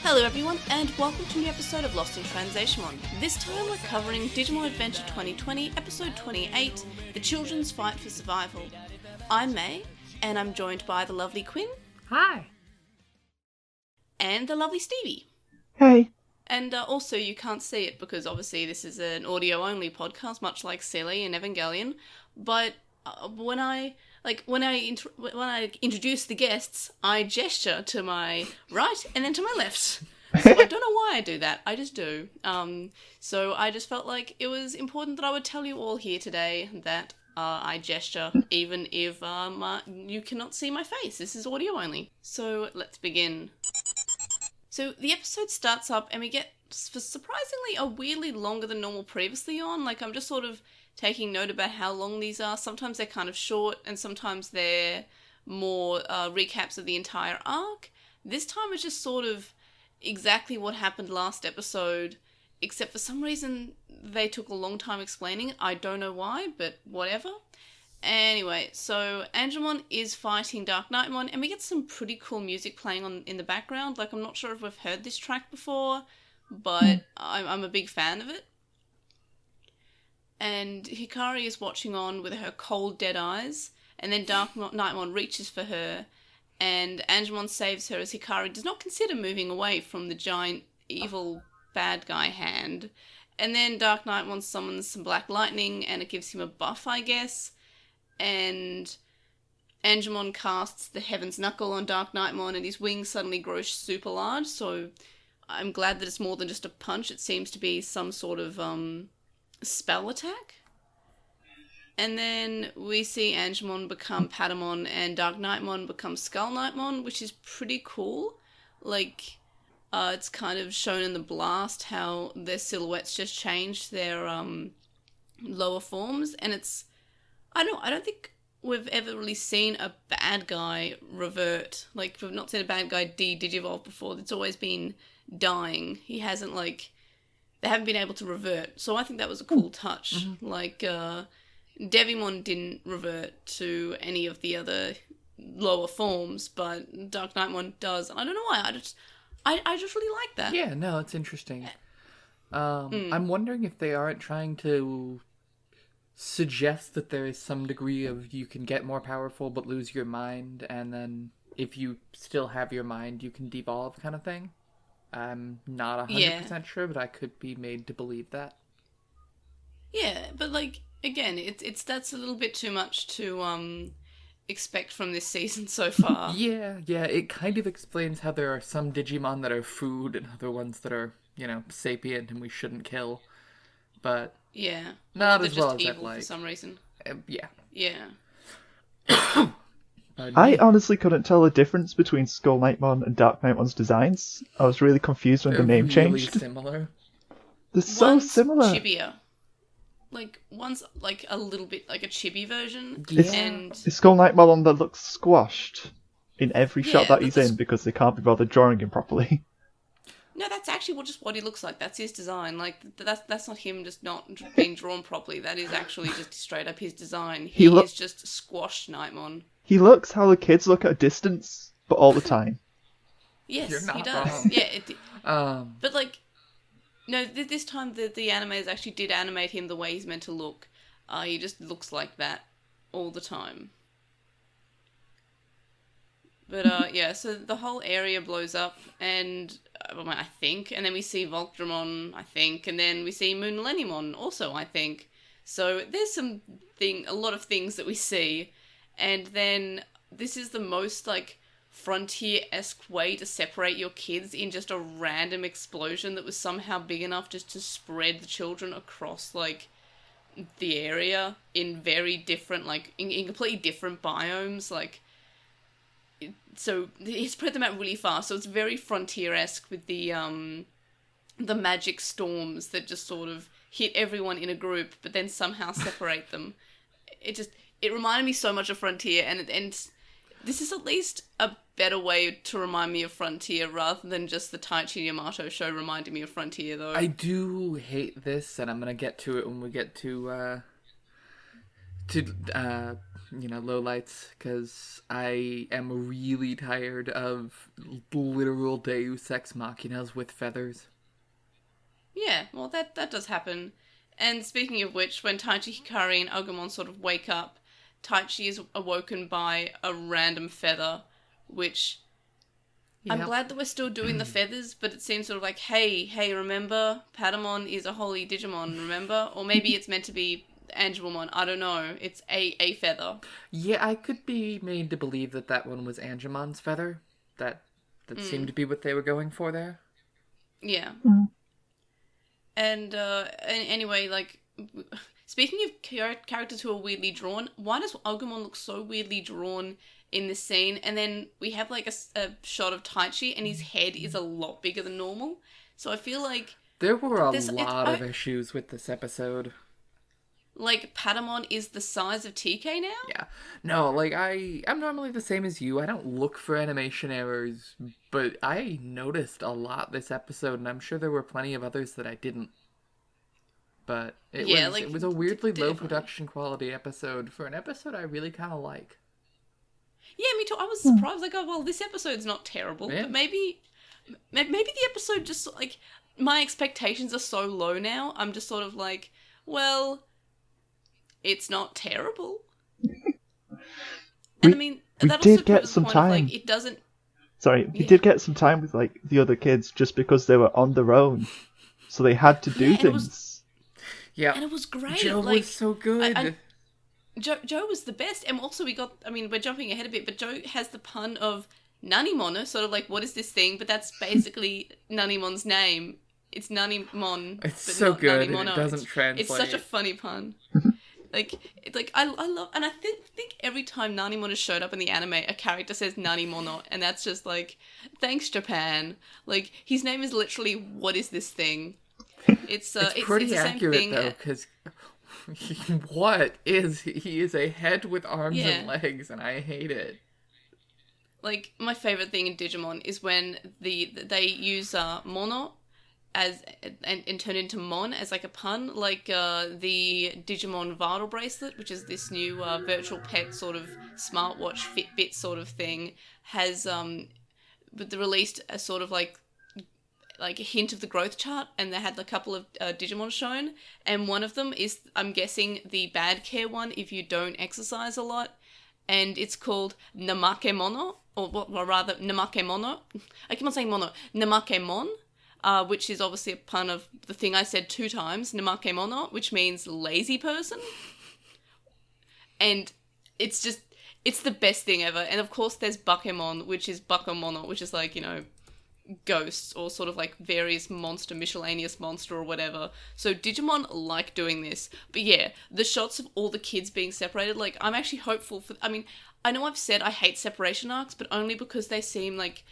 Hello everyone, and welcome to a new episode of LostinTranslationmon. This time we're covering Digimon Adventure 2020, episode 28, The Children's Fight for Survival. I'm May, and I'm joined by the lovely Quinn. Hi. And the lovely Stevie. Hey. And also you can't see it because obviously this is an audio-only podcast, much like Silly and Evangelion, but when I introduce the guests, I gesture to my right and then to my left. So I don't know why I do that. I just do. So I just felt like it was important that I would tell you all here today that I gesture, even if you cannot see my face. This is audio only. So let's begin. So the episode starts up and we get surprisingly a weirdly longer than normal previously on. Like, I'm just sort of taking note about how long these are. Sometimes they're kind of short and sometimes they're more recaps of the entire arc. This time it's just sort of exactly what happened last episode, except for some reason they took a long time explaining it. I don't know why, but whatever. Anyway, so Angemon is fighting Dark Nightmon, and we get some pretty cool music playing in the background. Like, I'm not sure if we've heard this track before, but I'm a big fan of it. And Hikari is watching on with her cold, dead eyes, and then Dark Nightmon reaches for her, and Angemon saves her as Hikari does not consider moving away from the giant, evil, bad guy hand. And then Dark Nightmon summons some black lightning, and it gives him a buff, I guess. And Angemon casts the Heaven's Knuckle on Dark Nightmon, and his wings suddenly grow super large, so I'm glad that it's more than just a punch. It seems to be some sort of spell attack. And then we see Angemon become Patamon and Dark Nightmon become Skull Nightmon, which is pretty cool. Like, it's kind of shown in the blast how their silhouettes just changed their lower forms, and it's I don't think we've ever really seen a bad guy revert. Like, we've not seen a bad guy digivolve before. It's always been dying. He hasn't, like, they haven't been able to revert. So I think that was a cool touch. Mm-hmm. Like, Devimon didn't revert to any of the other lower forms, but Dark Nightmon does. And I don't know why. I just really like that. Yeah, no, it's interesting. I'm wondering if they aren't trying to suggest that there is some degree of you can get more powerful but lose your mind, and then if you still have your mind, you can devolve kind of thing. I'm not 100% sure, but I could be made to believe that. Yeah, but like, again, it's that's a little bit too much to expect from this season so far. Yeah, it kind of explains how there are some Digimon that are food and other ones that are, sapient and we shouldn't kill. But yeah, not as well just as evil I'd like. For some reason. Yeah. I honestly couldn't tell the difference between Skull Nightmon and Dark Nightmon's designs. I was really confused when the name really changed. Similar. They're so one's similar. Chibier. Like, one's like a little bit like a chibi version. Yeah. Is Skull Nightmon one that looks squashed in every shot that he's that's- in because they can't be bothered drawing him properly? No, that's actually just what he looks like. That's his design. Like, that's not him just not being drawn properly. That is actually just straight up his design. He is just squashed Nightmon. He looks how the kids look at a distance, but all the time. Yes, You're not he does. wrong. Yeah, but like, no, this time the animators actually did animate him the way he's meant to look. He just looks like that all the time. But yeah, so the whole area blows up, and I think, and then we see Voltramon, I think, and then we see Moon Millenniumon also, I think. So there's a lot of things that we see, and then this is the most like frontier-esque way to separate your kids in just a random explosion that was somehow big enough just to spread the children across like the area in very different, like in completely different biomes, like. So he spread them out really fast, so it's very frontier-esque with the magic storms that just sort of hit everyone in a group, but then somehow separate them. It reminded me so much of Frontier, and this is at least a better way to remind me of Frontier rather than just the Taichi Yamato show reminding me of Frontier, though. I do hate this, and I'm gonna get to it when we get to lowlights, because I am really tired of literal Deus Ex Machinas with feathers. Yeah, well, that does happen. And speaking of which, when Taichi, Hikari, and Agumon sort of wake up, Taichi is awoken by a random feather, which I'm Yep. glad that we're still doing the feathers, but it seems sort of like, hey, remember? PLOTmon is a holy Digimon, remember? Or maybe it's meant to be Angelmon, I don't know. It's a feather. Yeah, I could be made to believe that one was Angemon's feather. That seemed to be what they were going for there. Yeah. Mm. And anyway, like, speaking of characters who are weirdly drawn, why does Agumon look so weirdly drawn in this scene? And then we have like a shot of Taichi, and his head is a lot bigger than normal. So I feel like There were a lot of issues with this episode. Like, PLOTmon is the size of TK now? Yeah. No, like, I'm normally the same as you. I don't look for animation errors, but I noticed a lot this episode, and I'm sure there were plenty of others that I didn't. But it was a weirdly low production quality episode for an episode I really kind of like. Yeah, me too. I was surprised. Like, oh, well, this episode's not terrible, Yeah. but maybe the episode just, like, my expectations are so low now. I'm just sort of like, well, it's not terrible. And I mean, we that did also get proves the some point time. of, like, it doesn't... Sorry, we did get some time with like the other kids just because they were on their own, so they had to do things. And it was great. Joe was so good. Joe was the best, and also we're jumping ahead a bit, but Joe has the pun of Nanimono, sort of like, what is this thing? But that's basically Nanimon's name. It's Nanimon. It's but so not good. Nanimono. It doesn't translate. It's such a funny pun. I love, and I think every time Nanimonno has showed up in the anime, a character says Nanimono, and that's just like, thanks Japan. Like, his name is literally, what is this thing? It's pretty the same accurate thing. though, because he is a head with arms and legs, and I hate it. Like, my favorite thing in Digimon is when they use mono as and turn into mon as like a pun, like the Digimon Vital Bracelet, which is this new virtual pet sort of smartwatch Fitbit sort of thing, has released a sort of like a hint of the growth chart, and they had a couple of Digimon shown, and one of them is, I'm guessing, the bad care one if you don't exercise a lot, and it's called Namakemono, or rather Namakemono. I keep on saying mono. Namakemon, which is obviously a pun of the thing I said 2 times, Namakemono, which means lazy person. And it's the best thing ever. And of course there's Bakemon, which is Bakemono, which is like, ghosts or sort of like various miscellaneous monster or whatever. So Digimon like doing this. But yeah, the shots of all the kids being separated, like, I'm actually hopeful for... I mean, I know I've said I hate separation arcs, but only because they seem like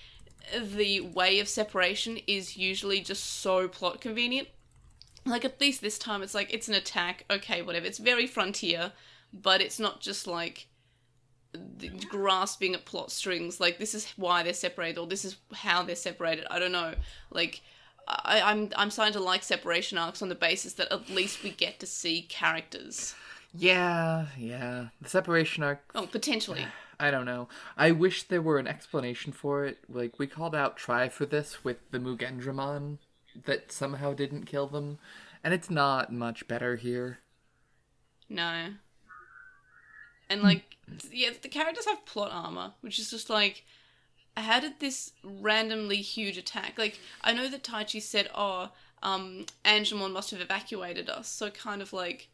the way of separation is usually just so plot convenient. Like, at least this time it's like, it's an attack, okay, whatever. It's very Frontier, but it's not just like grasping at plot strings, like, this is why they're separated, or this is how they're separated. I don't know. Like, I'm starting to like separation arcs on the basis that at least we get to see characters. Yeah. The separation arc... Oh, potentially. I don't know. I wish there were an explanation for it. Like, we called out Try for this with the Mugendramon that somehow didn't kill them, and it's not much better here. No. And, like, yeah, the characters have plot armor, which is just like, how did this randomly huge attack... Like, I know that Taichi said, Angemon must have evacuated us, so kind of like...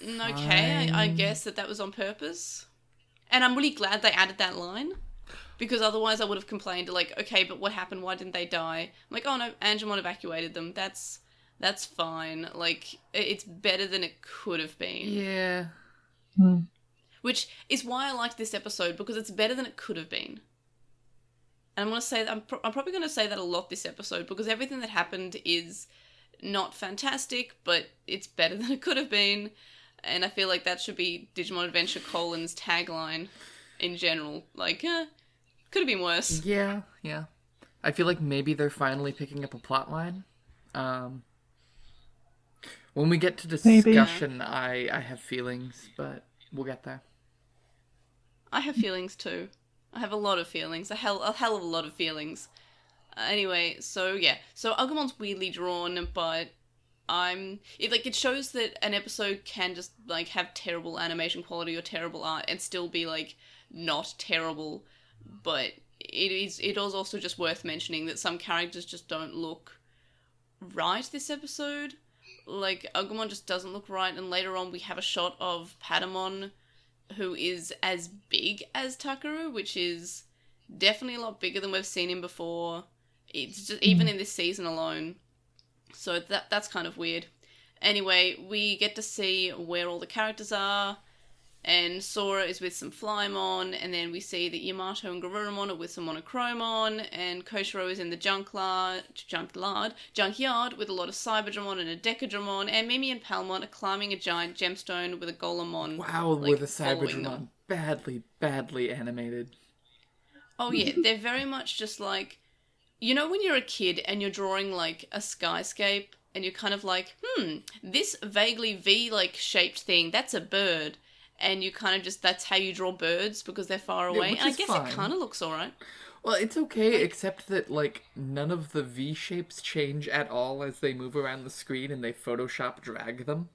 Okay, I guess that was on purpose. And I'm really glad they added that line, because otherwise I would have complained, like, okay, but what happened? Why didn't they die? I'm like, oh no, Angemon evacuated them. That's fine. Like, it's better than it could have been. Yeah. Which is why I liked this episode, because it's better than it could have been. And I'm going to say, I'm probably going to say that a lot this episode, because everything that happened is not fantastic, but it's better than it could have been. And I feel like that should be Digimon Adventure : tagline in general. Like, could have been worse. Yeah. I feel like maybe they're finally picking up a plot line. When we get to discussion, I have feelings, but we'll get there. I have feelings too. I have a lot of feelings. A hell of a lot of feelings. Anyway, so Agumon's weirdly drawn, but it shows that an episode can just like have terrible animation quality or terrible art and still be like not terrible, but it is also just worth mentioning that some characters just don't look right this episode. Like Agumon just doesn't look right, and later on we have a shot of PLOTmon who is as big as Takaru, which is definitely a lot bigger than we've seen him before. It's just even in this season alone. So that's kind of weird. Anyway, we get to see where all the characters are, and Sora is with some Flymon, and then we see that Yamato and Garurumon are with some Monochromon, and Koshiro is in the junkyard with a lot of Cyberdramon and a Decadramon, and Mimi and Palmon are climbing a giant gemstone with a Golemon. Wow, with a Cyberdramon. Badly animated. Oh yeah, they're very much just like, you know when you're a kid and you're drawing like a skyscape and you're kind of like, this vaguely V-like shaped thing, that's a bird. And you kind of just, that's how you draw birds because they're far away. Yeah, and I guess fine. it kind of looks alright. Well, it's okay, except that, like, none of the V shapes change at all as they move around the screen and they Photoshop drag them.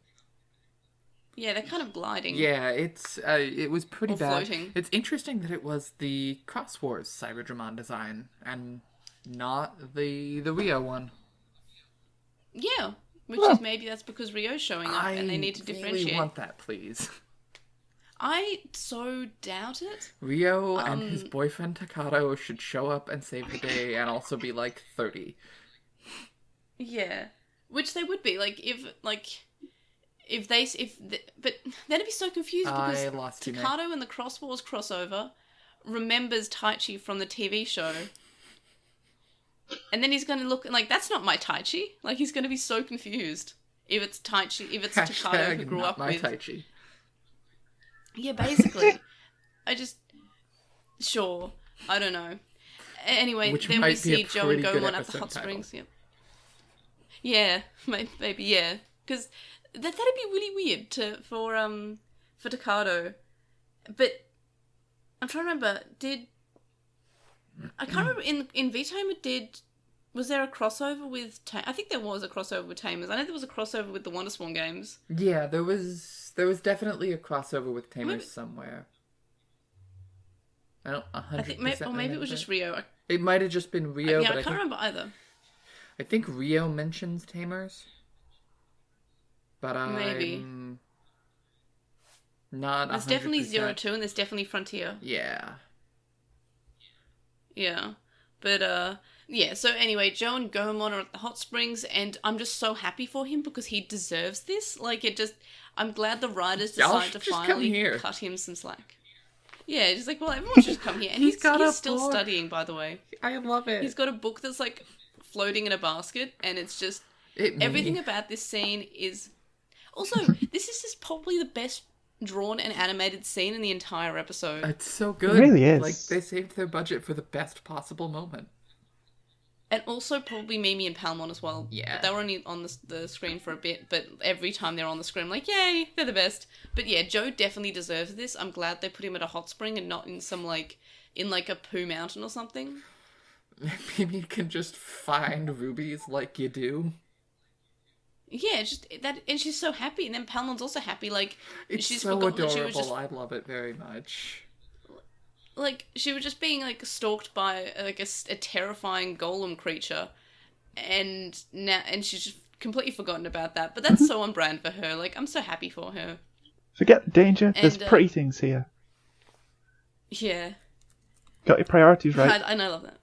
Yeah, they're kind of gliding. Yeah, it was pretty bad. Floating. It's interesting that it was the Cross Wars Cyberdramon design and not the Rio one. Yeah, which is maybe that's because Rio's showing up and they need to differentiate. I really want that, please. I so doubt it. Rio and his boyfriend Takato should show up and save the day and also be like 30. Yeah, which they would be but then it'd be so confused because Takato and the Cross Wars crossover remembers Taichi from the TV show. And then he's going to look like, that's not my Taichi. Like, he's going to be so confused if it's Takato who grew up with Taichi. Yeah, basically. Sure. I don't know. Anyway, which then we see Joe and Gomon at the hot title. springs. Yep. Yeah, maybe, yeah. Because that'd be really weird for Takato. But I'm trying to remember, I can't remember, in V-Tamer was there a crossover with I think there was a crossover with Tamers. I know there was a crossover with the Wonderswan games. Yeah, there was definitely a crossover with Tamers somewhere. I don't 100%. Or maybe it was just Rio. It might have just been Rio. Yeah, I can't remember either. I think Rio mentions Tamers, but maybe not. There's 100%. definitely 02 and there's definitely Frontier. Yeah. Yeah, but yeah. So anyway, Joe and Gomon are at the hot springs, and I'm just so happy for him because he deserves this. Like I'm glad the writers decided to finally cut him some slack. Yeah, just like, well, everyone should come here, and he's still studying, by the way. I love it. He's got a book that's like floating in a basket, and it's just everything about this scene is. Also, this is just probably the best drawn and animated scene in the entire episode. It's so good. It really is. Like, they saved their budget for the best possible moment. And also probably Mimi and Palmon as well. Yeah. But they were only on the screen for a bit, but every time they're on the screen, I'm like, yay, they're the best. But yeah, Joe definitely deserves this. I'm glad they put him at a hot spring and not in some, in a poo mountain or something. Maybe you can just find rubies like you do. Yeah, just that, and she's so happy, and then Palmon's also happy. It's she's so forgotten adorable. That she was just, I love it very much. She was just being stalked by a terrifying golem creature, and she's just completely forgotten about that. But that's so on brand for her. I'm so happy for her. Forget the danger. There's pretty things here. Yeah. Got your priorities right. I love that.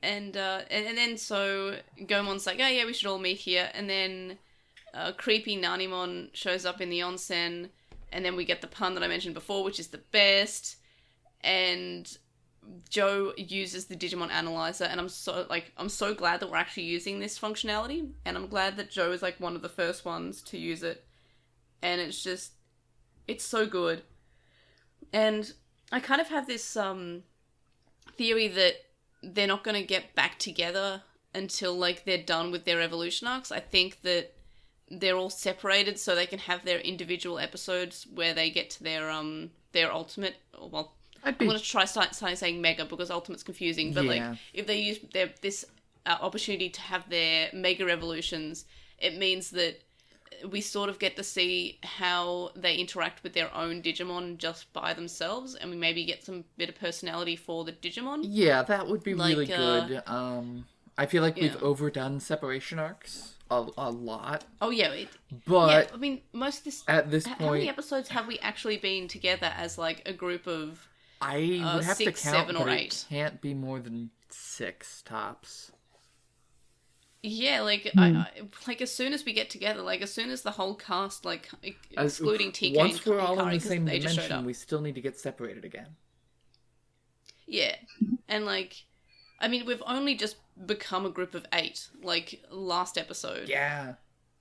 And then so Gomon's like, oh yeah, we should all meet here. And then creepy Nanimon shows up in the onsen. And then we get the pun that I mentioned before, which is the best. And Joe uses the Digimon Analyzer. And I'm so glad that we're actually using this functionality. And I'm glad that Joe is one of the first ones to use it. And it's so good. And I kind of have this theory that they're not going to get back together until they're done with their evolution arcs. I think that they're all separated so they can have their individual episodes where they get to their ultimate. Well, I'm going to try start saying mega because ultimate's confusing. But like if they use this opportunity to have their mega evolutions, it means that we sort of get to see how they interact with their own Digimon just by themselves, and we maybe get some bit of personality for the Digimon. Yeah, that would be really good. I feel like we've overdone separation arcs a lot. Oh yeah, but I mean, most of this at this point, how many episodes have we actually been together as like a group of? I would have 6, to count, 7, or but 8. It can't be more than 6 tops. Yeah, like I like as soon as we get together, like as soon as the whole cast, like excluding TK once and we're all Hikari, in the same they just showed dimension, up. we still need to get separated again. Yeah, and like, I mean, we've only just become a group of 8, like last episode. Yeah.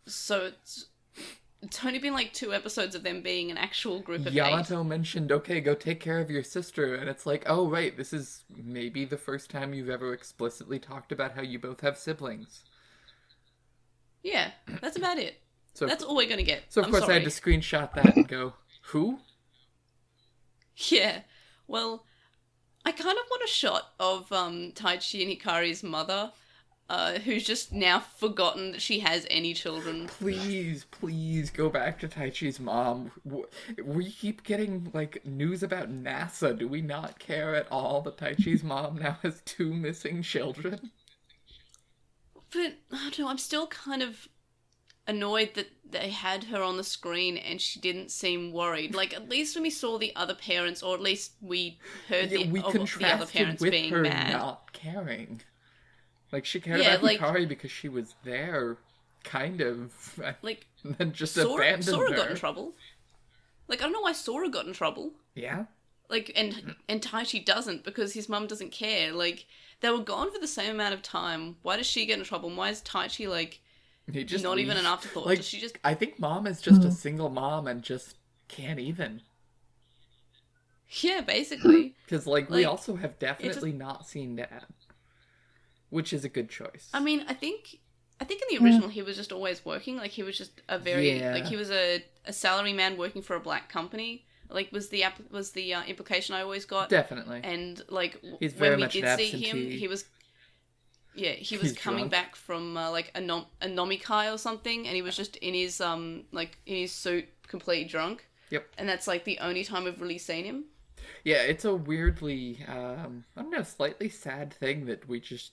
So it's only been like 2 episodes of them being an actual group of 8. Yamato mentioned, okay, go take care of your sister, and it's like, oh right, this is maybe the first time you've ever explicitly talked about how you both have siblings. Yeah, that's about it. So that's all we're gonna get. So of course I had to screenshot that and go, who? Yeah, well, I kind of want a shot of Taichi and Hikari's mother, who's just now forgotten that she has any children. Please go back to Taichi's mom. We keep getting, like, news about NASA. Do we not care at all that Taichi's mom now has 2 missing children? But, I don't know, I'm still kind of annoyed that they had her on the screen and she didn't seem worried. Like, at least when we saw the other parents, or at least we heard the other parents with being her mad. Not caring. Like, she cared about Hikari because she was there, kind of. Like, and then just abandoned her. Sora got in trouble. Like, I don't know why Sora got in trouble. Yeah? Like, and Taichi doesn't because his mum doesn't care. Like, they were gone for the same amount of time. Why does she get in trouble? And why is Taichi, like, not even an afterthought? Like, does she just... I think mom is just a single mom and just can't even. Yeah, basically. Because, like, we also have definitely not seen Dad. Which is a good choice. I mean, I think in the original he was just always working. Like, he was just a very... Like, he was a salary man working for a black company. Like, was the implication I always got. Definitely. And, like, he's very when we much did an see absentee. him, he was... Yeah, he was coming drunk. back from, like, a nomikai or something, and he was just in his, like, in his suit, completely drunk. Yep. And that's, like, the only time we've really seen him. Yeah, it's a weirdly, I don't know, slightly sad thing that we just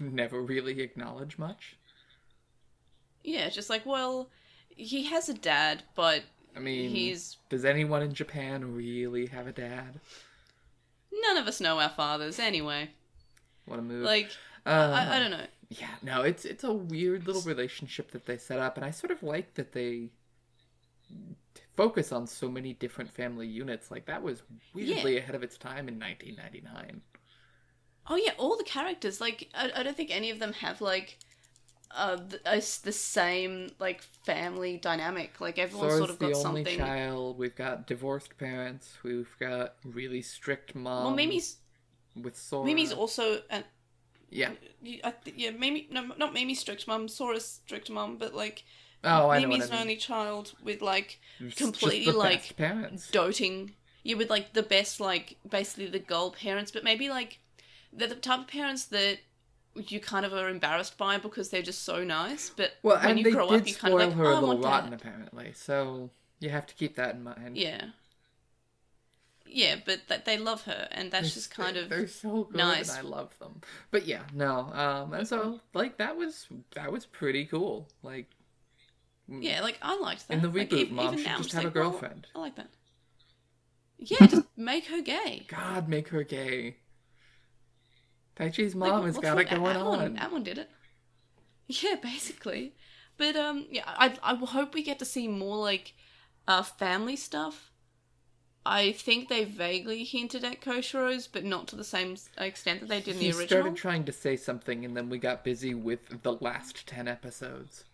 never really acknowledge much. Yeah, it's just like, well, he has a dad, but I mean, he's... does anyone in Japan really have a dad? None of us know our fathers, anyway. What a move. Like, I don't know. Yeah, no, it's a weird little relationship that they set up, and I sort of like that they focus on so many different family units. Like, that was weirdly ahead of its time in 1999. Oh yeah, all the characters, like, I don't think any of them have, like, the same, like, family dynamic. Like, everyone's Sora's sort of got something. the only child. We've got divorced parents. We've got really strict mom. Well, Mimi's... With Sora. Mimi's also... Yeah. Mimi... No, not Mimi's strict mum, Sora's strict mum, but, like... Oh, I know Mimi's what I mean. an only child with, like, Just completely, the like, best parents. doting. Yeah, with, like, the best, like, basically the gold parents, but maybe, like, they're the type of parents that you kind of are embarrassed by because they're just so nice, but when you grow up, you kind of like, her oh, a I little want rotten, that. apparently, so you have to keep that in mind. Yeah. Yeah, but they love her, and that's just kind of they're so good, nice. and I love them. But yeah, no, and so like that was pretty cool. Like, yeah, like I liked that. In the like, reboot, Mom even should now, I'm just have a like, well, girlfriend. I like that. Yeah, just make her gay. God, make her gay. Taichi's mom has got it going on. Atmon did it. Yeah, basically. But yeah, I hope we get to see more like family stuff. I think they vaguely hinted at Koshiro's, but not to the same extent that they did in the original. He started trying to say something, and then we got busy with the last 10 episodes.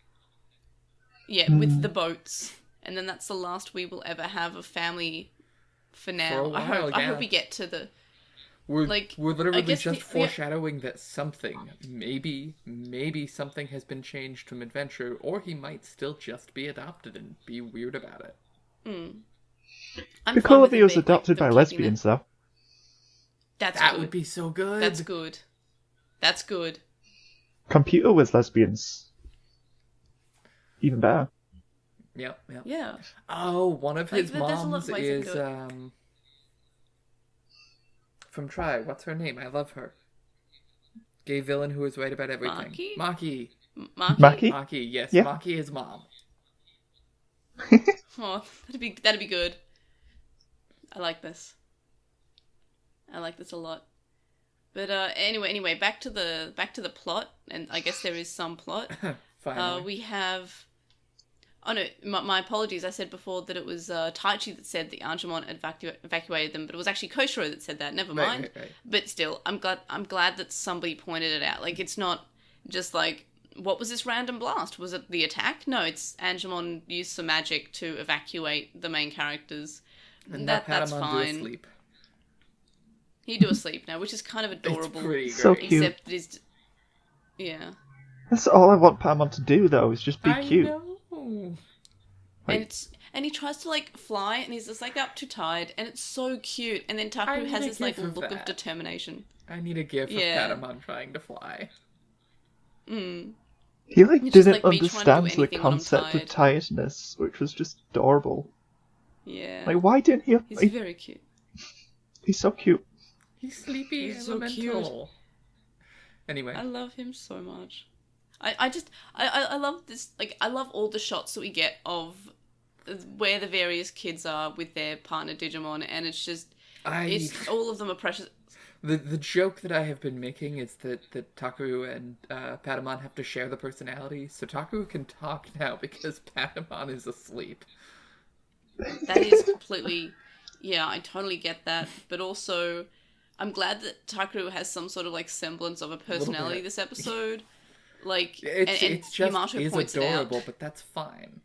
Yeah, with the boats. And then that's the last we will ever have of family for now. For a while, I hope we get to the... We're Like, we're I literally guess just foreshadowing that something, maybe something has been changed from Adventure, or he might still just be adopted and be weird about it. I'm Be fine cool with if he it was being, adopted by them keeping lesbians, though. That's That good. would be so good. That's good. That's good. Computer with lesbians. Even better. Yep. Yeah. Oh, one of his There's a lot of moms ways they can is do it. from Try. What's her name? I love her. Gay villain who is right about everything. Maki? Maki. Maki? Maki. Yes, Yeah. Maki is mom. Oh, that'd be good. I like this. I like this a lot. But anyway, back to the plot, and I guess there is some plot. Finally. We have. Oh no, my apologies. I said before that it was Taichi that said the Angemon evacuated them, but it was actually Koshiro that said that. Never mind. Right. But still, I'm glad that somebody pointed it out. Like, it's not just like, what was this random blast? Was it the attack? No, it's Angemon used some magic to evacuate the main characters. And That's Patamon fine. do asleep. He do asleep now, which is kind of adorable. It's pretty So great. cute. Except it is, yeah. That's all I want Patamon to do, though, is just be I cute. know. Like- And he tries to like fly, and he's just like up too tired, and it's so cute. And then I Taku need has a this like gif of look of that. determination. I need a gif Yeah. of Patamon trying to fly. Mm. He like It's just didn't like me trying to do understand the anything when I'm concept of tired. tiredness, which was just adorable. Yeah. Like, why didn't he? He's Like, very cute. he's so cute. He's sleepy He's so elemental. Anyway. I love him so much. I love this, like, I love all the shots that we get of where the various kids are with their partner Digimon, and it's just, it's all of them are precious. The joke that I have been making is that Taku and Patamon have to share the personality, so Taku can talk now because Patamon is asleep. That is completely, yeah, I totally get that, but also, I'm glad that Taku has some sort of, like, semblance of a personality bit. this episode. Like, It's just Yamato is points adorable, it out. but that's fine.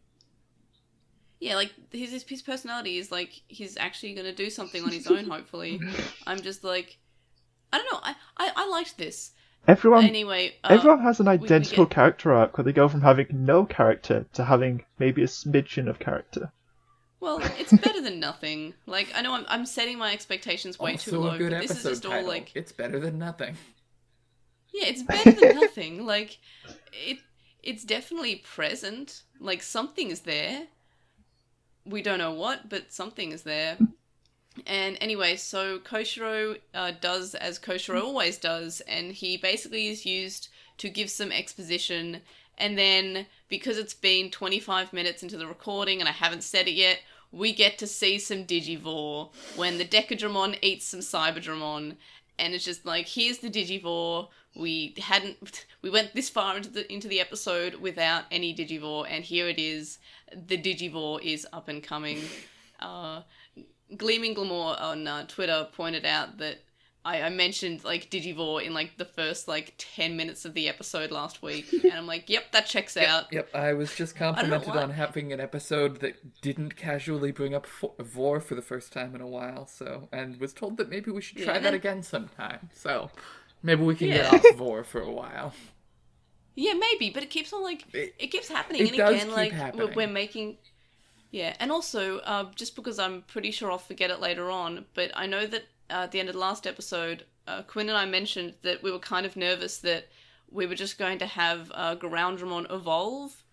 Yeah, like, his personality is, like, he's actually going to do something on his own, hopefully. I'm just, like, I don't know, I liked this. Everyone Anyway, everyone has an we identical get- character arc where they go from having no character to having maybe a smidgen of character. Well, it's better than nothing. Like, I know I'm setting my expectations way too Also low, a good but this is episode just all, title. like... It's better than nothing. Yeah, it's better than nothing. Like, it's definitely present. Like, something is there. We don't know what, but something is there. And anyway, so Koshiro does as Koshiro always does, and he basically is used to give some exposition, and then, because it's been 25 minutes into the recording and I haven't said it yet, we get to see some Digivore when the Decadramon eats some Cyberdramon, and it's just like, here's the Digivore. We went this far into the episode without any Digivore, and here it is. The Digivore is up and coming. Gleaming Glamour on Twitter pointed out that I mentioned, like, Digivore in, like, the first, like, 10 minutes of the episode last week. And I'm like, yep, that checks out. Yep, I was just complimented why. on having an episode that didn't casually bring up Vor for the first time in a while, and was told that maybe we should try that again sometime. So, maybe we can get off Vor for a while. Yeah, maybe, but it keeps on, like, it keeps happening. It And does again, keep like, happening. we're making... Yeah, and also, just because I'm pretty sure I'll forget it later on, but I know that at the end of the last episode, Quinn and I mentioned that we were kind of nervous that we were just going to have Groundramon evolve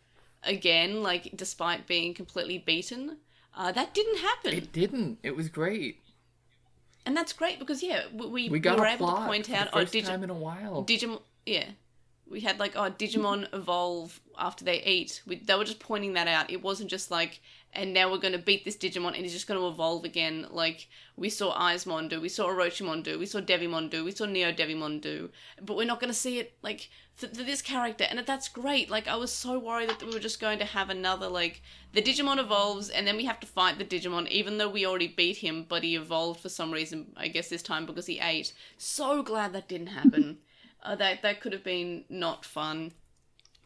again, like, despite being completely beaten. That didn't happen. It didn't. It was great. And that's great because, yeah, we got were a able to plot point for out... the first time in a while. Digimon... Yeah. We had, like, Digimon evolve after they eat. They were just pointing that out. It wasn't just like, and now we're going to beat this Digimon and he's just going to evolve again. Like, we saw Aizmon do, we saw Orochimon do, we saw Devimon do, we saw Neo Devimon do. But we're not going to see it, like, for this character. And that's great. Like, I was so worried that we were just going to have another, like, the Digimon evolves and then we have to fight the Digimon, even though we already beat him, but he evolved for some reason, I guess this time because he ate. So glad that didn't happen. That could have been not fun.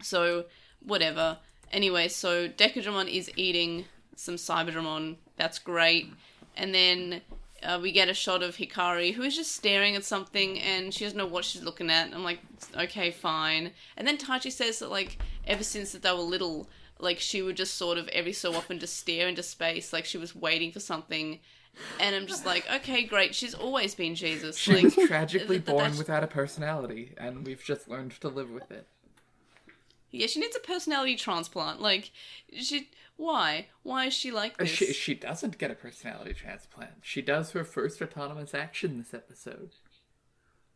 So, whatever. Anyway, so Decadramon is eating some Cyberdramon. That's great. And then we get a shot of Hikari, who is just staring at something, and she doesn't know what she's looking at. I'm like, okay, fine. And then Taichi says that, like, ever since that they were little, like, she would just sort of every so often just stare into space, like she was waiting for something. And I'm just like, okay, great. She's always been Jesus. She like, was tragically born without a personality, and we've just learned to live with it. Yeah, she needs a personality transplant. Like, why? Why is she like this? She doesn't get a personality transplant. She does her first autonomous action this episode.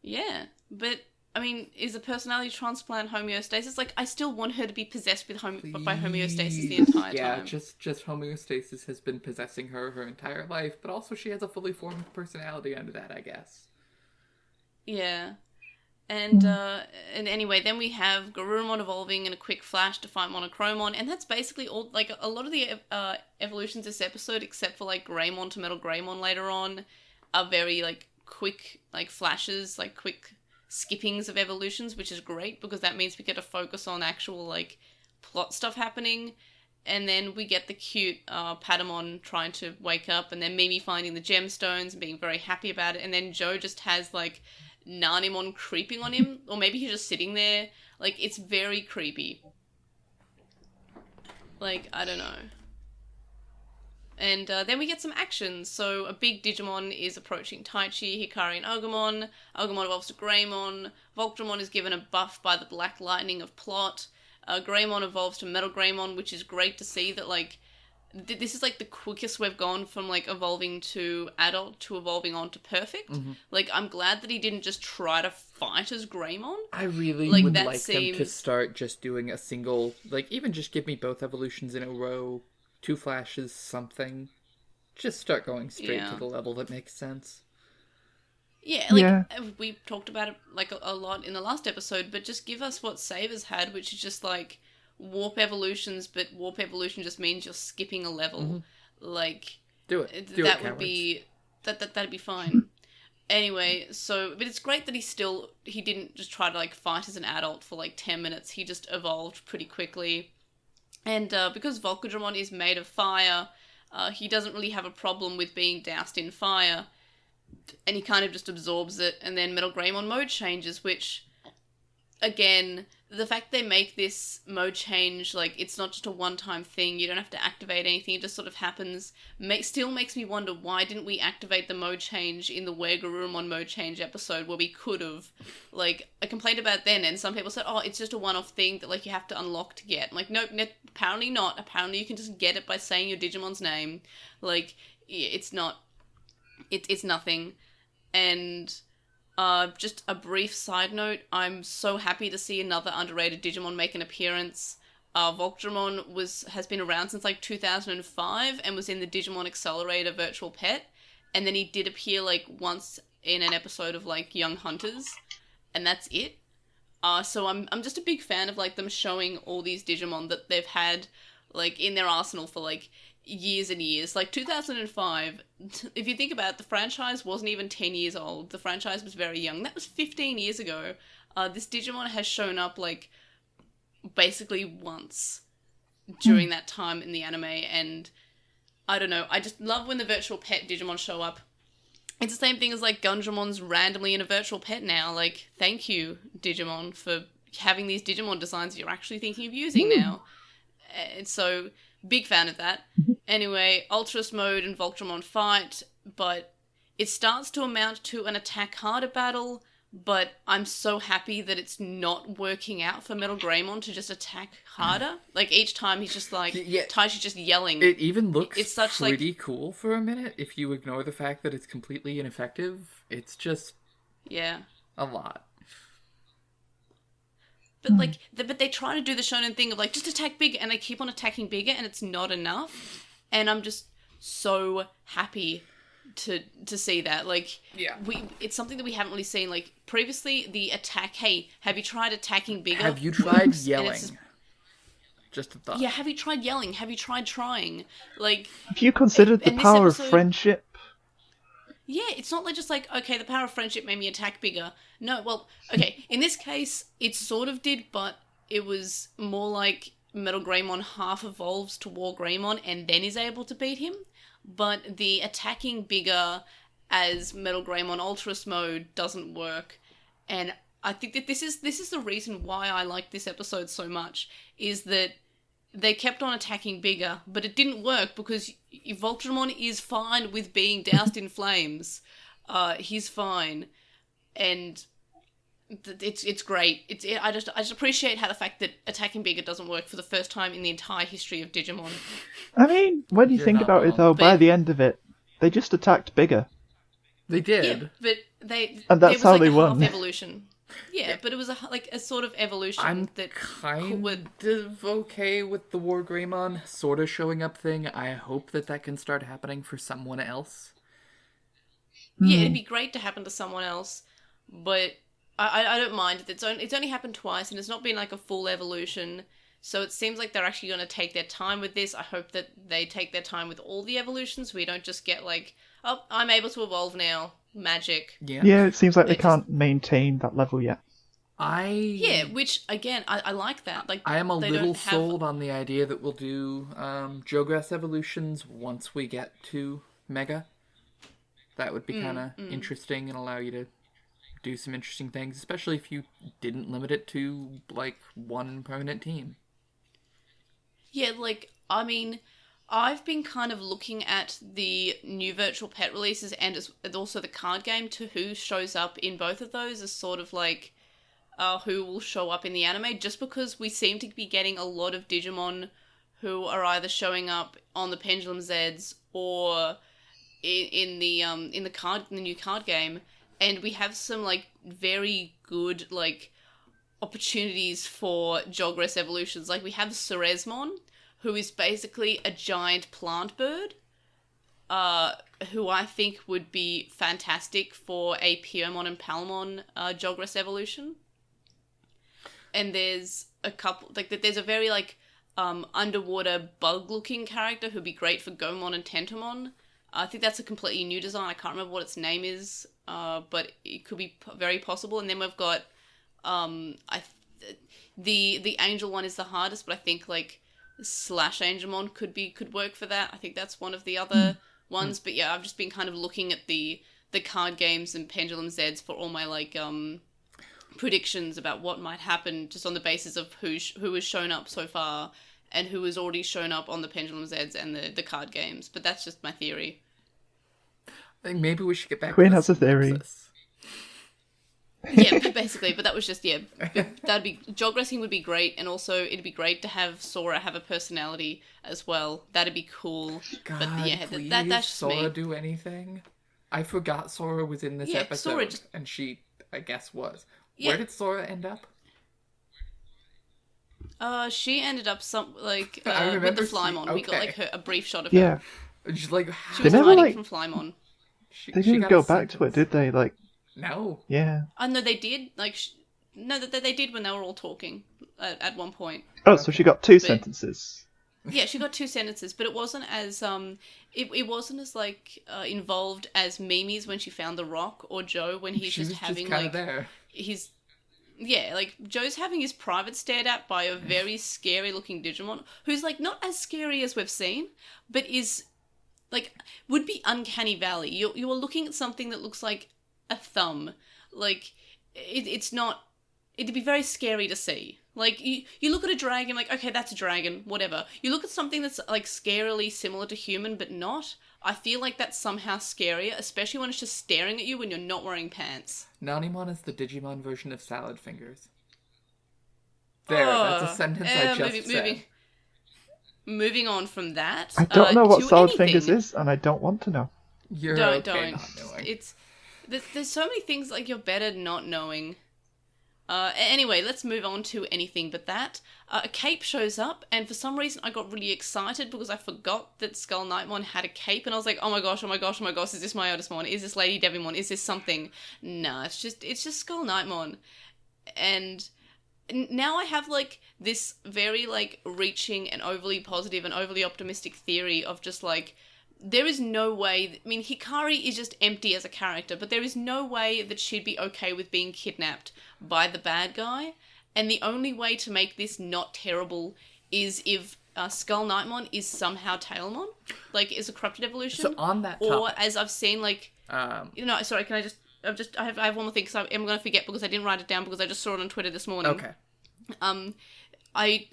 Yeah, but, I mean, is a personality transplant homeostasis? Like, I still want her to be possessed with by homeostasis the entire time. Yeah, just homeostasis has been possessing her entire life, but also she has a fully formed personality under that, I guess. Yeah. And anyway, then we have Garurumon evolving in a quick flash to fight Monochromon, and that's basically all. Like, a lot of the evolutions this episode, except for like Greymon to Metal Greymon later on, are very like quick like flashes, like quick skippings of evolutions, which is great because that means we get to focus on actual like plot stuff happening. And then we get the cute Patamon trying to wake up, and then Mimi finding the gemstones and being very happy about it, and then Joe just has like Nanimon creeping on him, or maybe he's just sitting there. Like, it's very creepy. Like, I don't know. And then we get some action. So a big Digimon is approaching Taichi, Hikari, and Agumon. Agumon evolves to Greymon. Voltramon is given a buff by the Black Lightning of Plot. Greymon evolves to Metal Greymon, which is great to see that, like, this is, like, the quickest we've gone from, like, evolving to adult to evolving on to perfect. Mm-hmm. Like, I'm glad that he didn't just try to fight as Greymon. I really would like them to start just doing a single, like, even just give me both evolutions in a row, 2 flashes, something. Just start going straight to the level that makes sense. Yeah, like, we talked about it, like, a lot in the last episode, but just give us what Savers had, which is just, like, warp evolutions, but warp evolution just means you're skipping a level. Mm-hmm. Like, do it. Would be that'd be fine. Anyway, so but it's great that he didn't just try to like fight as an adult for like 10 minutes. He just evolved pretty quickly. And because Volcadramon is made of fire, he doesn't really have a problem with being doused in fire. And he kind of just absorbs it, and then Metal Greymon mode changes, which again, the fact they make this mode change, like, it's not just a one-time thing, you don't have to activate anything, it just sort of happens, still makes me wonder why didn't we activate the mode change in the Where Garurumon mode change episode where we could have. Like, I complained about it then, and some people said, oh, it's just a one-off thing that, like, you have to unlock to get. I'm like, nope, apparently not. Apparently you can just get it by saying your Digimon's name. Like, it's not. It's nothing. And just a brief side note, I'm so happy to see another underrated Digimon make an appearance. Voltramon has been around since like 2005 and was in the Digimon Accelerator Virtual Pet, and then he did appear like once in an episode of like Young Hunters, and that's it. So I'm just a big fan of like them showing all these Digimon that they've had like in their arsenal for like years and years. Like 2005, if you think about it, the franchise wasn't even 10 years old. The franchise was very young. That was 15 years ago. This Digimon has shown up like basically once during that time in the anime, and I don't know, I just love when the virtual pet Digimon show up. It's the same thing as like Gundramon's randomly in a virtual pet now. Like, thank you, Digimon, for having these Digimon designs that you're actually thinking of using now. And so, big fan of that. Anyway, Ultras mode and Voltramon fight, but it starts to amount to an attack harder battle, but I'm so happy that it's not working out for Metal Greymon to just attack harder. Like, each time he's just like, Taichi's just yelling. It even looks pretty cool for a minute if you ignore the fact that it's completely ineffective. It's just a lot. But, like, but they try to do the shonen thing of, like, just attack bigger, and they keep on attacking bigger, and it's not enough. And I'm just so happy to see that. Like, it's something that we haven't really seen. Like, previously, the attack, hey, have you tried attacking bigger? Have you tried yelling? Just a thought. Yeah, have you tried yelling? Have you tried trying? Like, have you considered the power of friendship? Yeah, it's not like just like, okay, the power of friendship made me attack bigger. No, well, okay, in this case, it sort of did, but it was more like Metal Greymon half evolves to War Greymon and then is able to beat him. But the attacking bigger as Metal Greymon Ultras mode doesn't work. And I think that this is the reason why I like this episode so much, is that they kept on attacking bigger, but it didn't work because Voltramon is fine with being doused in flames. He's fine, and it's great. I just appreciate how the fact that attacking bigger doesn't work for the first time in the entire history of Digimon. I mean, when you think about it, though, by the end of it, they just attacked bigger. They did. Yeah, but and that's how they won. Half evolution. Yeah, but it was a sort of evolution. I'm kind of okay with the War Greymon sort of showing up thing. I hope that can start happening for someone else. Yeah, it'd be great to happen to someone else, but I don't mind. It's only happened twice, and it's not been like a full evolution. So it seems like they're actually going to take their time with this. I hope that they take their time with all the evolutions. We don't just get like, oh, I'm able to evolve now. Magic. Yeah, it seems like they can't maintain that level yet. Which again, I like that. Like, I am a little sold on the idea that we'll do Jogress evolutions once we get to Mega. That would be kind of interesting and allow you to do some interesting things, especially if you didn't limit it to like one permanent team. Yeah, like, I mean, I've been kind of looking at the new virtual pet releases and also the card game to who shows up in both of those as sort of like who will show up in the anime, just because we seem to be getting a lot of Digimon who are either showing up on the Pendulum Zeds or in the new card game, and we have some like very good like opportunities for Jogress evolutions. Like, we have Ceresmon, who is basically a giant plant bird, who I think would be fantastic for a PLOTmon and PLOTmon Jogress evolution. And there's a couple, like, there's a very like underwater bug-looking character who'd be great for Gomon and Tentomon. I think that's a completely new design. I can't remember what its name is, but it could be very possible. And then we've got the Angel one is the hardest, but I think like Slash Angelmon could work for that. I think that's one of the other ones. But yeah, I've just been kind of looking at the card games and Pendulum Zeds for all my like predictions about what might happen, just on the basis of who has shown up so far and who has already shown up on the Pendulum Zeds and the card games. But that's just my theory. I think maybe we should get back Quinn to has a theory. Yeah, basically, but that was just, Jogressing would be great, and also it'd be great to have Sora have a personality as well. That'd be cool. God, but yeah, please, that's just Sora me. do anything? I forgot Sora was in this episode, and she, I guess, was. Yeah. Where did Sora end up? She ended up with the Flymon. Okay. We got like a brief shot of her. Yeah. Just like, she was hiding from Flymon. They didn't go back to it, did they? Like, no. Yeah. No, they did. Like, no, they did when they were all talking at one point. Oh, so she got two sentences. Yeah, she got two sentences, but it wasn't as it wasn't as like involved as Mimi's when she found the rock, or Joe when he's just having like there. His. Yeah, like, Joe's having his private stared at by a very scary looking Digimon, who's like not as scary as we've seen, but is like would be Uncanny Valley. You're looking at something that looks like a thumb. Like, it's not. It'd be very scary to see. Like, you look at a dragon, like, okay, that's a dragon, whatever. You look at something that's like scarily similar to human, but not. I feel like that's somehow scarier, especially when it's just staring at you when you're not wearing pants. Nightmon is the Digimon version of salad fingers. There, that's a sentence I just said. Moving on from that. I don't know what salad fingers is, and I don't want to know. You're don't. Not knowing. There's so many things like you're better not knowing. Anyway, let's move on to anything but that. A cape shows up, and for some reason I got really excited because I forgot that Skull Nightmon had a cape, and I was like, oh my gosh, is this Myotismon? Is this Lady Devimon? Is this something? Nah, it's just Skull Nightmon. And now I have like this very like reaching and overly positive and overly optimistic theory of just like, there is no way. I mean, Hikari is just empty as a character, but there is no way that she'd be okay with being kidnapped by the bad guy. And the only way to make this not terrible is if Skull Nightmon is somehow Tailmon, like is a corrupted evolution. So on that topic, or as I've seen, like, sorry, can I just? I have one more thing because I'm going to forget because I didn't write it down because I just saw it on Twitter this morning. Okay. I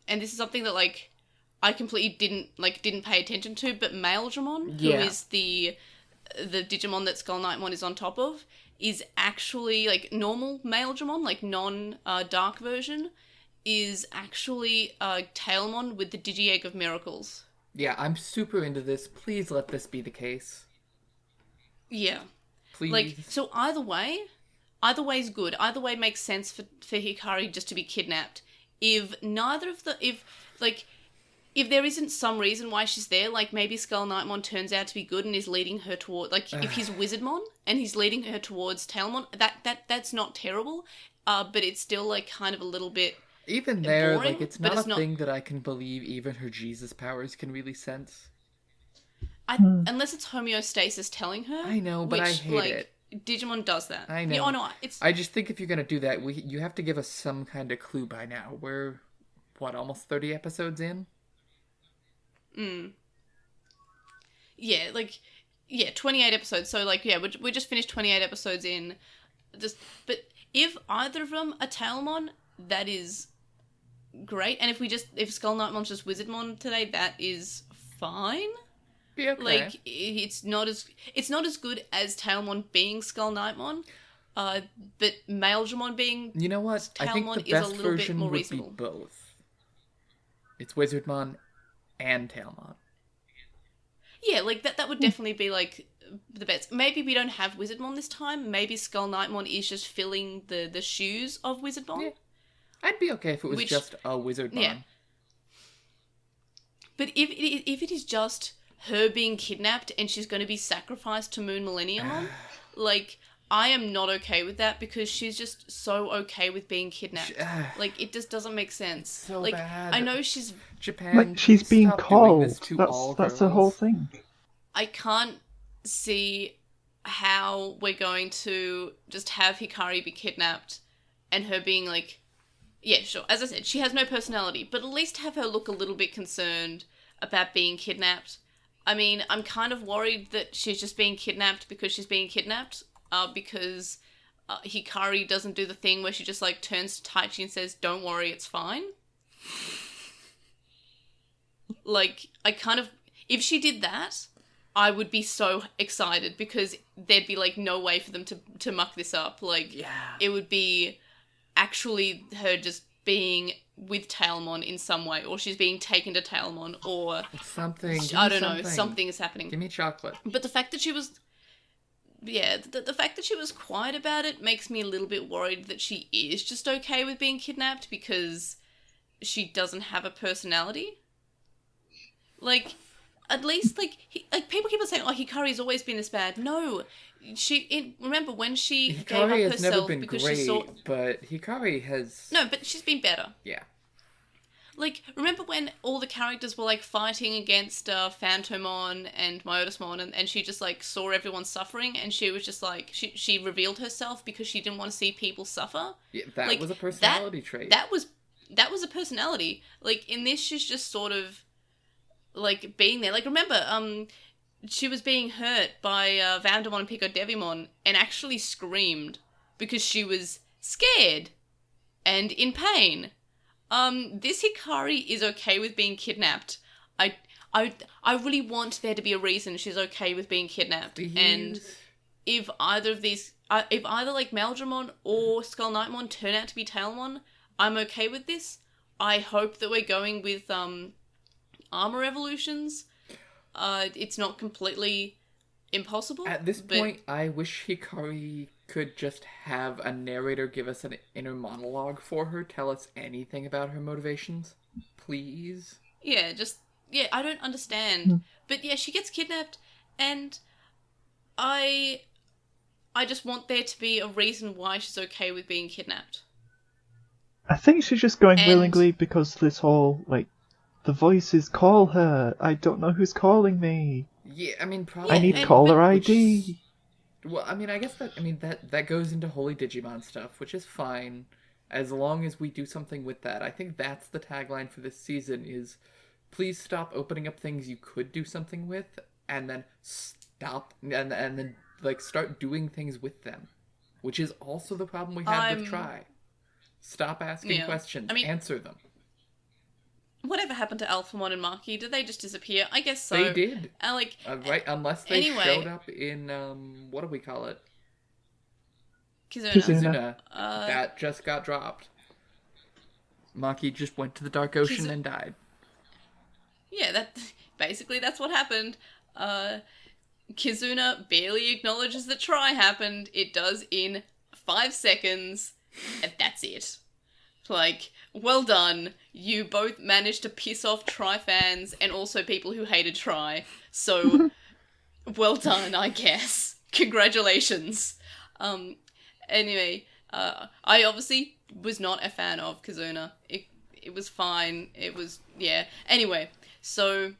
and this is something that like I completely didn't pay attention to, but Maildramon, who is the Digimon that Skull Nightmon is on top of, is actually like normal Maildramon, like non-dark version, is actually Tailmon with the Digi-Egg of Miracles. Yeah, I'm super into this. Please let this be the case. Yeah. Please. Like, so either way is good. Either way makes sense for Hikari just to be kidnapped. If there isn't some reason why she's there, like maybe Skull Nightmon turns out to be good and is leading her toward, like, if he's Wizardmon and he's leading her towards Tailmon, that's not terrible, but it's still, like, kind of a little bit even there, boring, like, it's not a thing that I can believe even her Jesus powers can really sense. Unless it's homeostasis telling her. I know, but I hate it. Digimon does that. I know. Yeah, oh no, I just think if you're gonna do that, you have to give us some kind of clue by now. We're, almost 30 episodes in? Yeah, 28 episodes. So, like, yeah, we just finished 28 episodes in. But if either of them are Tailmon, that is great. And if Skull Nightmon's just Wizardmon today, that is fine. Be okay. Like, it's not as good as Tailmon being Skull Nightmon, but Maildramon being you know what? Tailmon I think the is a best little bit version more would reasonable. be both. It's Wizardmon and Tailmon. Yeah, like that would definitely be like the best. Maybe we don't have Wizardmon this time. Maybe Skull Nightmon is just filling the shoes of Wizardmon. Yeah. I'd be okay if it was just a Wizardmon. Yeah. But if it is just her being kidnapped and she's going to be sacrificed to Moon Millenniumon, like, I am not okay with that because she's just so okay with being kidnapped. Like, it just doesn't make sense. So like, bad. I know she's... Japan, like, she's being stop doing called. this to all That's the girls. whole thing. I can't see how we're going to just have Hikari be kidnapped and her being like... Yeah, sure. As I said, she has no personality, but at least have her look a little bit concerned about being kidnapped. I mean, I'm kind of worried that she's just being kidnapped because she's being kidnapped, because Hikari doesn't do the thing where she just, like, turns to Taichi and says, "Don't worry, it's fine." Like, if she did that, I would be so excited because there'd be, like, no way for them to muck this up. Like, it would be actually her just being with Tailmon in some way, or she's being taken to Tailmon, or something. I don't know, something is happening. Give me chocolate. But the fact that she was, the fact that she was quiet about it makes me a little bit worried that she is just okay with being kidnapped because she doesn't have a personality. Like, at least, like people keep on saying, "Oh, Hikari's always been this bad." No, remember when she gave up Hikari has herself never been because great, she saw. but Hikari has. No, but she's been better. Yeah. Like, remember when all the characters were, like, fighting against Phantomon and Myotismon, and she just, like, saw everyone suffering, and she was just, like, she revealed herself because she didn't want to see people suffer? Yeah, that like, was a personality trait. That was a personality. Like, in this, she's just sort of, like, being there. Like, remember, she was being hurt by Vandamon and Pico Devimon, and actually screamed because she was scared and in pain. This Hikari is okay with being kidnapped. I really want there to be a reason she's okay with being kidnapped. And if either of these, if either like Maildramon or Skull Nightmon turn out to be Tailmon, I'm okay with this. I hope that we're going with armor evolutions. It's not completely impossible. At this point, I wish Hikari could just have a narrator give us an inner monologue for her, tell us anything about her motivations. Please? Yeah, I don't understand. But yeah, she gets kidnapped, and I just want there to be a reason why she's okay with being kidnapped. I think she's just going willingly because this whole, like, the voices call her. I don't know who's calling me. Yeah, I mean, probably. I need caller ID. Well, I mean, I guess that goes into Holy Digimon stuff, which is fine. as long as we do something with that. I think that's the tagline for this season is, please stop opening up things you could do something with, and then stop, and then, like, start doing things with them. Which is also the problem we had with Try. Stop asking questions, answer them. Whatever happened to Alphamon and Maki? Did they just disappear? I guess so. They did. Right, unless they showed up in, what do we call it? Kizuna. That just got dropped. Maki just went to the Dark Ocean and died. Yeah, that's what happened. Kizuna barely acknowledges that Try happened. It does in 5 seconds, and that's it. Like, well done. You both managed to piss off Try fans and also people who hated Try. So, well done, I guess. Congratulations. Anyway, I obviously was not a fan of Kizuna. It was fine. It was, yeah. Anyway, so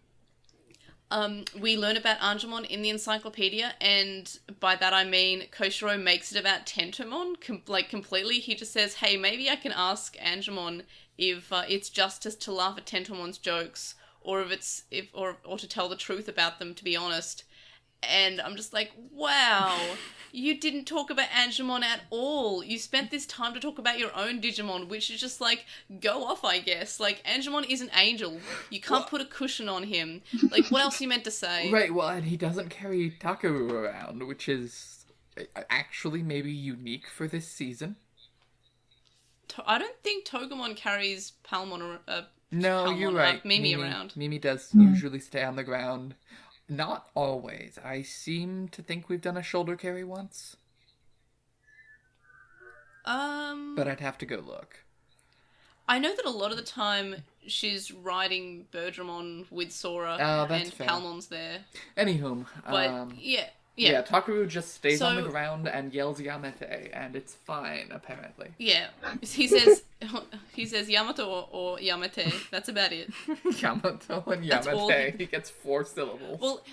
we learn about Angemon in the encyclopedia, and by that I mean Koshiro makes it about Tentomon, completely. He just says, hey, maybe I can ask Angemon if it's justice to laugh at Tentomon's jokes, or or to tell the truth about them, to be honest. And I'm just like, wow, you didn't talk about Angemon at all. You spent this time to talk about your own Digimon, which is just like, go off, I guess. Like, Angemon is an angel. You can't put a cushion on him. Like, what else are you meant to say? Right, well, and he doesn't carry Takaru around, which is actually maybe unique for this season. I don't think Togemon carries Palmon No, Palmon, you're right. Mimi around. Mimi does usually stay on the ground. Not always. I seem to think we've done a shoulder carry once. But I'd have to go look. I know that a lot of the time she's riding Bergermon with Sora and fair. Palmon's there. Anywho, but yeah, Takaru just stays on the ground and yells Yamete, and it's fine, apparently. Yeah, he says Yamato or Yamete. That's about it. Yamato and Yamete. He gets 4 syllables. Well,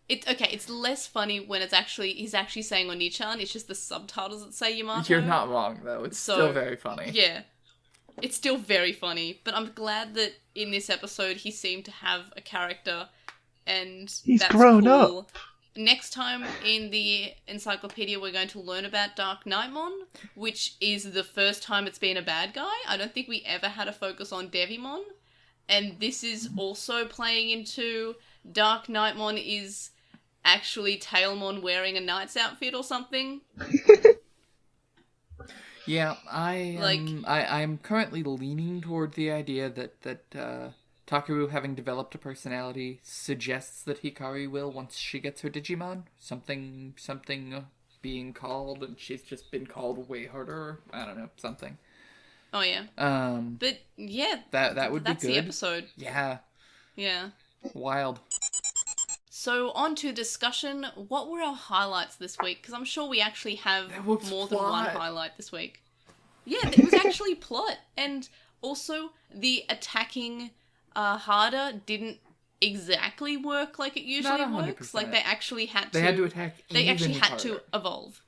it's less funny when he's actually saying Oni-chan. It's just the subtitles that say Yamato. You're not wrong, though. It's still very funny. Yeah, it's still very funny. But I'm glad that in this episode he seemed to have a character, and he's that's grown cool. up. Next time in the encyclopedia, we're going to learn about Dark Nightmon, which is the first time it's been a bad guy. I don't think we ever had a focus on Devimon. And this is also playing into Dark Nightmon is actually Tailmon wearing a knight's outfit or something. Yeah, I'm currently leaning toward the idea that Takaru, having developed a personality, suggests that Hikari will once she gets her Digimon. Something being called, and she's just been called way harder. I don't know, something. Oh yeah. But yeah, that would be good. That's the episode. Yeah. Yeah. Wild. So on to discussion. What were our highlights this week? Because I'm sure we actually have more than one highlight this week. Yeah, it was actually plot, and also the attacking harder didn't exactly work like it usually works. Like they actually had to. They had to attack. They actually had harder. to evolve.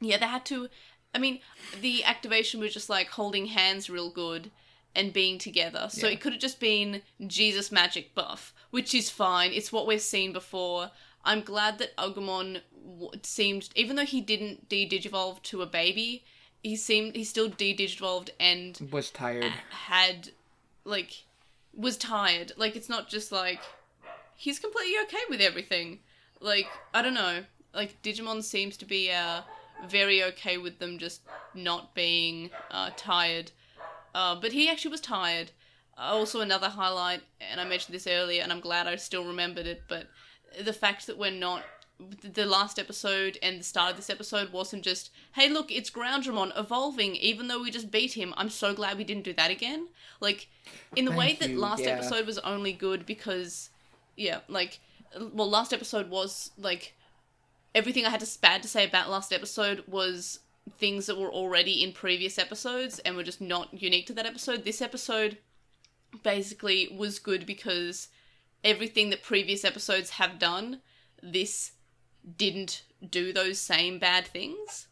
Yeah, they had to. I mean, the activation was just like holding hands real good and being together. So it could have just been Jesus magic buff, which is fine. It's what we've seen before. I'm glad that Agumon seemed, even though he didn't de-digivolve to a baby, he still de-digivolved and was tired. Was tired. Like, it's not just like he's completely okay with everything. Like, I don't know. Like, Digimon seems to be very okay with them just not being tired. But he actually was tired. Also, another highlight, and I mentioned this earlier, and I'm glad I still remembered it, but the fact that we're not... The last episode and the start of this episode wasn't just, hey, look, it's Groundramon evolving, even though we just beat him. I'm so glad we didn't do that again. Like, in the way that last episode was only good because, last episode was, like, everything I had bad to say about last episode was things that were already in previous episodes and were just not unique to that episode. This episode basically was good because everything that previous episodes have done, this didn't do those same bad things.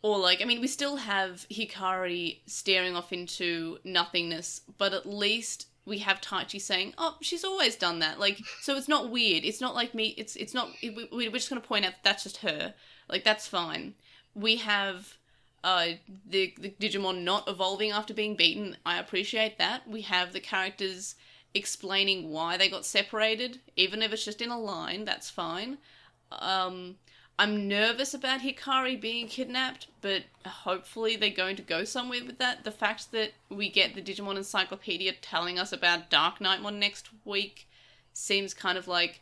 Or, like, I mean, we still have Hikari staring off into nothingness, but at least we have Taichi saying, oh, she's always done that. Like, so it's not weird. It's not like me. It's not, we're just going to point out that's just her. Like, that's fine. We have the Digimon not evolving after being beaten. I appreciate that. We have the characters explaining why they got separated, even if it's just in a line, that's fine. I'm nervous about Hikari being kidnapped, but hopefully they're going to go somewhere with that. The fact that we get the Digimon Encyclopedia telling us about Dark Nightmon next week seems kind of like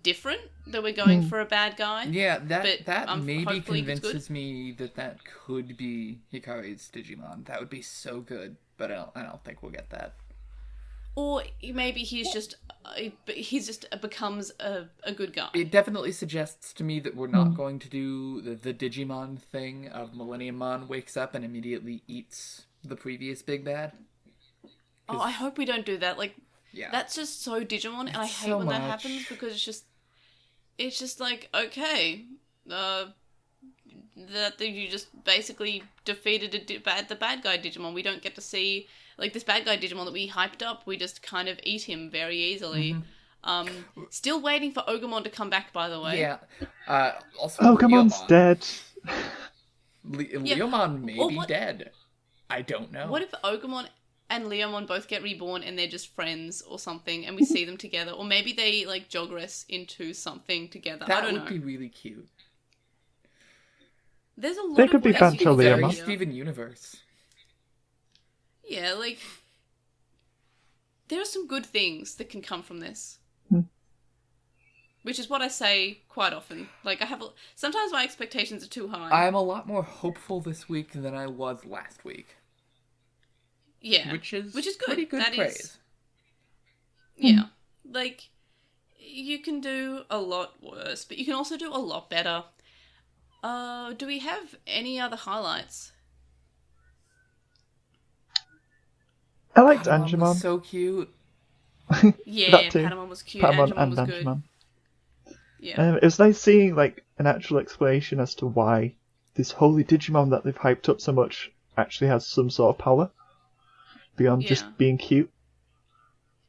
different, that we're going for a bad guy. Yeah, that maybe hopefully convinces me that could be Hikari's Digimon. That would be so good, but I don't think we'll get that. Or maybe he's just becomes a good guy. It definitely suggests to me that we're not going to do the Digimon thing of Millenniummon wakes up and immediately eats the previous big bad. Oh, I hope we don't do that. Like, yeah, that's just so Digimon, and I hate so when much. that happens, because it's just like, okay, that you just basically defeated the bad guy Digimon. We don't get to see, like, this bad guy Digimon that we hyped up. We just kind of eat him very easily. Still waiting for Ogamon to come back, by the way. Yeah. Also, Ogamon's dead. Leomon may be dead. I don't know. What if Ogamon and Leomon both get reborn and they're just friends or something, and we see them together? Or maybe they, like, jogress into something together. I don't know. That would be really cute. There's a lot They of could be ways you Banter can go Leomon. here. Steven Universe. Yeah, like, there are some good things that can come from this. Which is what I say quite often. Like, sometimes my expectations are too high. I'm a lot more hopeful this week than I was last week. Yeah. Which is good. Pretty good That praise. is... Yeah. Like, you can do a lot worse, but you can also do a lot better. Do we have any other highlights? I liked Patamon Angemon. was so cute. Yeah, That too. Patamon was cute. Patamon Angemon and was good. Angemon. Yeah. It was nice seeing like an actual explanation as to why this holy Digimon that they've hyped up so much actually has some sort of power beyond just being cute.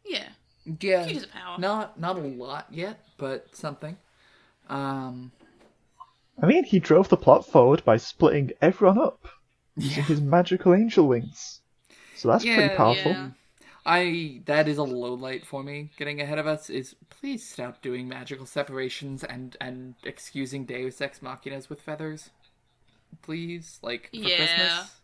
Yeah. Yeah. Cute as a power. Not a lot yet, but something. I mean, he drove the plot forward by splitting everyone up using his magical angel wings. So that's pretty powerful. Yeah. That is a low light for me. Getting ahead of us is please stop doing magical separations and excusing Deus Ex Machinas with feathers. Please, like, for Christmas.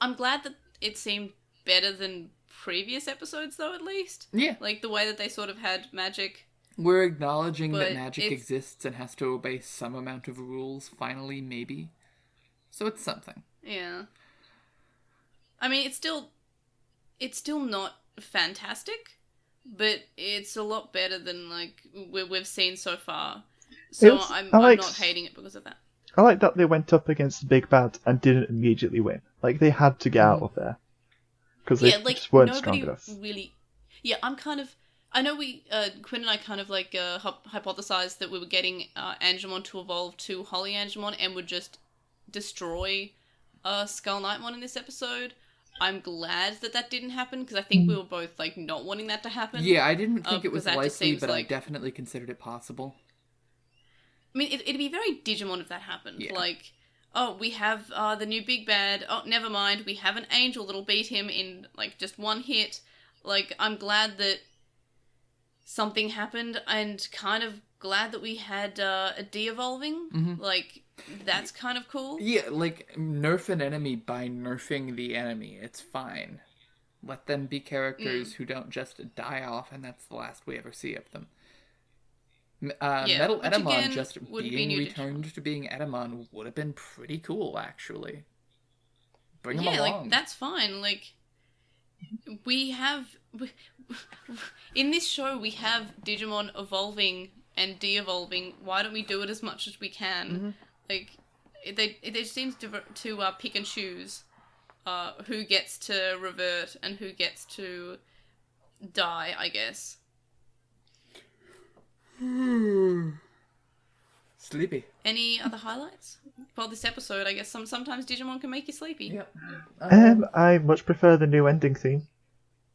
I'm glad that it seemed better than previous episodes, though, at least. Yeah. Like, the way that they sort of had magic. We're acknowledging that But magic exists and has to obey some amount of rules, finally, maybe. So it's something. Yeah. I mean, it's still not fantastic, but it's a lot better than, like, we've seen so far. So I'm not hating it because of that. I like that they went up against the big bad and didn't immediately win. Like, they had to get out of there. Because they just weren't strong enough. Really... Yeah, I know Quinn and I kind of, like, hypothesized that we were getting Angemon to evolve to Holy Angemon and would just destroy Skull Nightmon in this episode. I'm glad that didn't happen, because I think we were both, like, not wanting that to happen. Yeah, I didn't think it was likely, but like... I definitely considered it possible. I mean, it'd be very Digimon if that happened. Yeah. Like, oh, we have the new big bad. Oh, never mind. We have an angel that'll beat him in, like, just one hit. Like, I'm glad that something happened, and kind of glad that we had a de-evolving. Mm-hmm. Like, that's kind of cool. Yeah, like, nerf an enemy by nerfing the enemy. It's fine. Let them be characters who don't just die off, and that's the last we ever see of them. Metal Edamon just being returned to being Edamon would have been pretty cool, actually. Bring him along. Yeah, like, that's fine. Like, in this show, we have Digimon evolving and de-evolving. Why don't we do it as much as we can? Mm-hmm. Like, it seems to pick and choose who gets to revert and who gets to die, I guess. Sleepy. Any other highlights? Well, this episode, I guess sometimes Digimon can make you sleepy. Yep. I much prefer the new ending theme.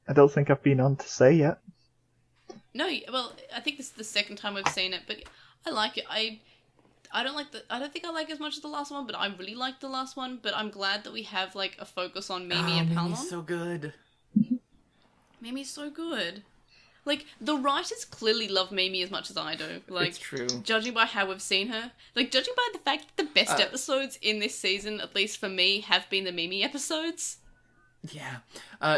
I don't think I've been on to say yet. No, well, I think this is the second time we've seen it, but I like it. I don't think I like it as much as the last one, but I really liked the last one. But I'm glad that we have like a focus on Mimi and PLOTmon. Mimi's so good. Mimi's so good. Like, the writers clearly love Mimi as much as I do. Like, It's true. Judging by how we've seen her. Like, judging by the fact that the best episodes in this season, at least for me, have been the Mimi episodes. Yeah.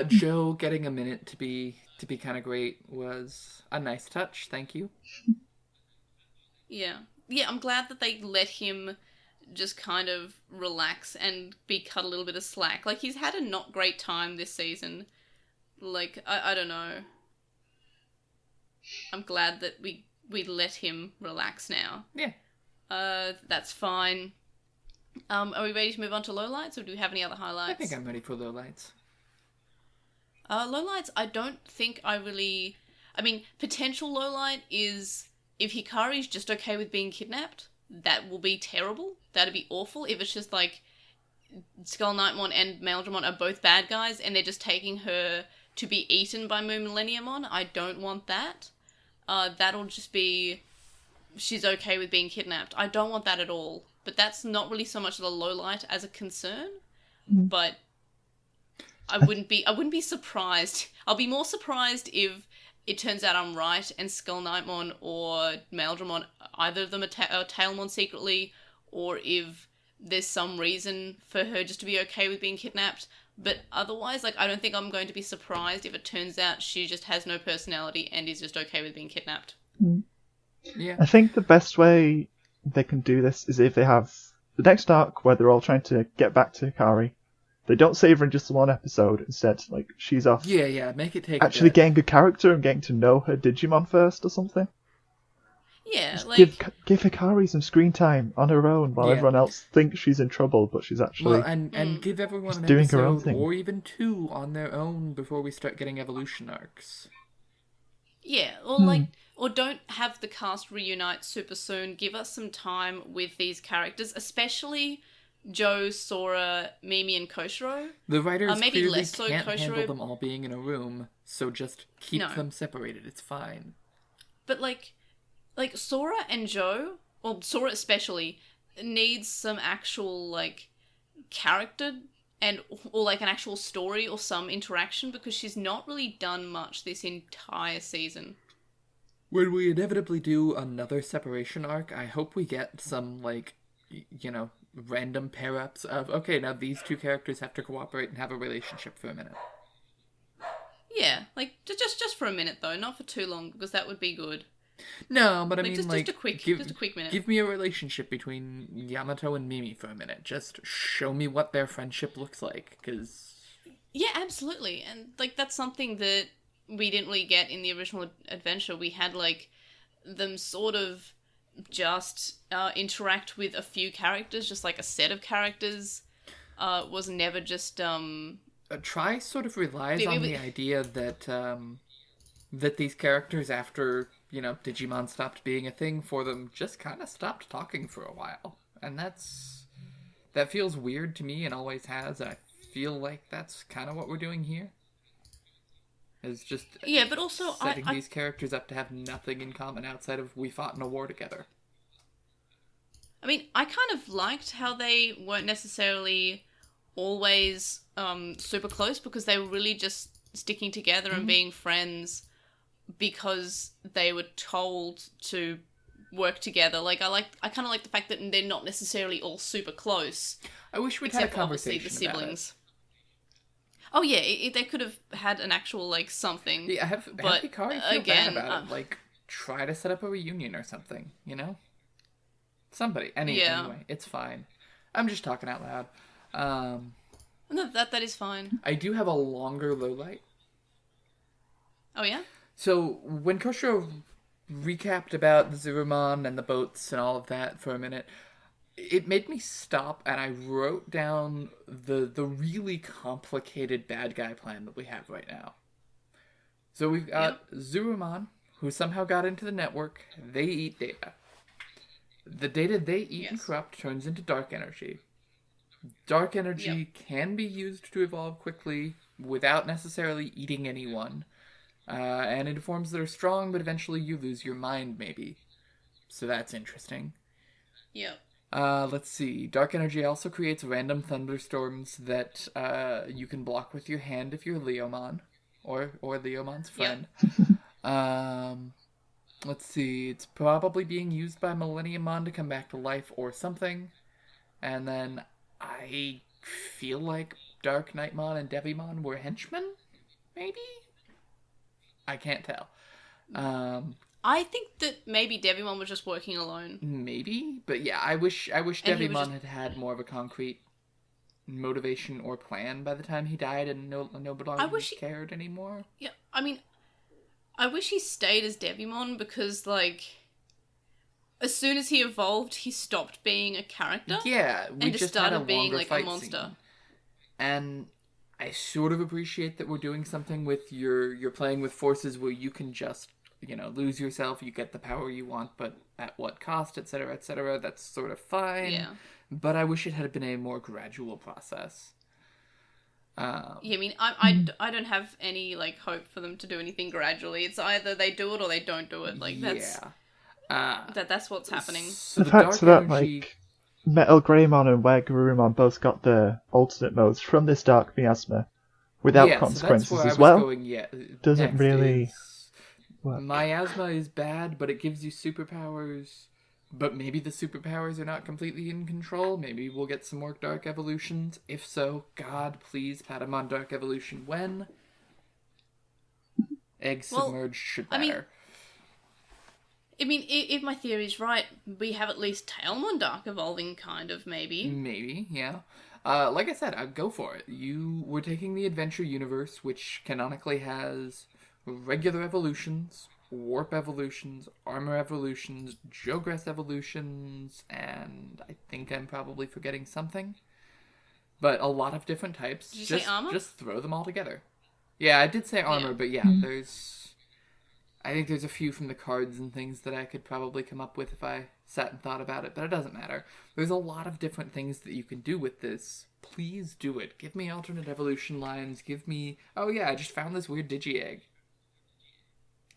Joe getting a minute to be kind of great was a nice touch. Thank you. Yeah. Yeah, I'm glad that they let him just kind of relax and be cut a little bit of slack. Like, he's had a not great time this season. Like, I don't know. I'm glad that we let him relax now. Yeah. That's fine. Are we ready to move on to lowlights, or do we have any other highlights? I think I'm ready for lowlights. Lowlights, I don't think I really... I mean, potential lowlight is if Hikari's just okay with being kidnapped, that will be terrible. That'd be awful. If it's just like Skull Nightmon and Maldramon are both bad guys and they're just taking her to be eaten by Millenniumon, I don't want that. That'll just be... she's okay with being kidnapped. I don't want that at all. But that's not really so much of a lowlight as a concern. But I wouldn't be surprised. I'll be more surprised if it turns out I'm right and Skull Nightmon or Maldramon, either of them are Tailmon secretly, or if there's some reason for her just to be okay with being kidnapped. But otherwise, like, I don't think I'm going to be surprised if it turns out she just has no personality and is just okay with being kidnapped. Yeah. I think the best way they can do this is if they have the next arc where they're all trying to get back to Hikari. They don't save her in just one episode. Instead, like, she's off Yeah, make it take actually getting a character and getting to know her Digimon first or something. Yeah, Just like... give Hikari some screen time on her own while everyone else thinks she's in trouble, but she's actually... Well, and give everyone an doing episode her own thing. or even two on their own before we start getting evolution arcs. Yeah, or like... or don't have the cast reunite super soon. Give us some time with these characters, especially Joe, Sora, Mimi, and Koshiro. The writers maybe clearly less so can't Koshiro. handle them all being in a room, so just keep No. them separated. It's fine. But like Sora and Joe, or Sora especially, needs some actual like character or like an actual story or some interaction, because she's not really done much this entire season. When we inevitably do another separation arc, I hope we get some, like, random pair-ups of, okay, now these two characters have to cooperate and have a relationship for a minute. Yeah, like, just for a minute, though, not for too long, because that would be good. No, but I mean, just a quick minute. Give me a relationship between Yamato and Mimi for a minute. Just show me what their friendship looks like, because... Yeah, absolutely, and, like, that's something that we didn't really get in the original adventure. We had, like, them sort of just interact with a few characters, just like a set of characters. Was never just... Tri sort of relies on the idea that that these characters, after, Digimon stopped being a thing for them, just kind of stopped talking for a while. And that feels weird to me and always has, and I feel like that's kind of what we're doing here. Is just but also setting these characters up to have nothing in common outside of we fought in a war together. I mean, I kind of liked how they weren't necessarily always super close, because they were really just sticking together and being friends because they were told to work together. Like, I kind of like the fact that they're not necessarily all super close. I wish we'd had a conversation obviously the siblings. about it. Oh yeah, they could have had an actual like something. Yeah, have Hikari feel again, bad about it. Like, try to set up a reunion or something, Somebody. Anyway, it's fine. I'm just talking out loud. No, that is fine. I do have a longer lowlight. Oh yeah? So, when Koshiro recapped about the Zurumon and the boats and all of that for a minute, it made me stop, and I wrote down the really complicated bad guy plan that we have right now. So we've got Zurumon, who somehow got into the network. They eat data. The data they eat and corrupt turns into dark energy. Dark energy can be used to evolve quickly without necessarily eating anyone. And into forms that are strong, but eventually you lose your mind, maybe. So that's interesting. Yep. Let's see. Dark energy also creates random thunderstorms that you can block with your hand if you're LostinTranslationmon, or LostinTranslationmon's friend. Yep. Let's see. It's probably being used by MillenniumMon to come back to life or something. And then I feel like Dark Nightmon and Devimon were henchmen? Maybe? I can't tell. I think that maybe Devimon was just working alone. Maybe, but yeah, I wish Devimon had more of a concrete motivation or plan by the time he died, and nobody cared anymore. Yeah, I mean, I wish he stayed as Devimon because, like, as soon as he evolved, he stopped being a character. Yeah, and just started being like a monster. Scene. And I sort of appreciate that we're doing something with you're playing with forces where you can just, lose yourself, you get the power you want, but at what cost, etc., etc. That's sort of fine. Yeah. But I wish it had been a more gradual process. I mean, I don't have any, like, hope for them to do anything gradually. It's either they do it or they don't do it. Like, that's... that's what's happening. So the fact that, like, Metal Greymon and Were-Garurumon both got their alternate modes from this Dark Miasma without consequences as well doesn't really work. Miasma is bad, but it gives you superpowers. But maybe the superpowers are not completely in control. Maybe we'll get some more Dark Evolutions. If so, God, please, Patamon Dark Evolution when? Egg Submerged should matter. I mean, if my theory's right, we have at least Tailmon Dark evolving, kind of, maybe. Maybe, yeah. Like I said, I'd go for it. We're taking the Adventure universe, which canonically has regular evolutions, warp evolutions, armor evolutions, Jogress evolutions, and I think I'm probably forgetting something. But a lot of different types. Did you say armor? Just throw them all together. Yeah, I did say armor, but yeah, I think there's a few from the cards and things that I could probably come up with if I sat and thought about it, but it doesn't matter. There's a lot of different things that you can do with this. Please do it. Give me alternate evolution lines. Give me... Oh yeah, I just found this weird Digi-Egg.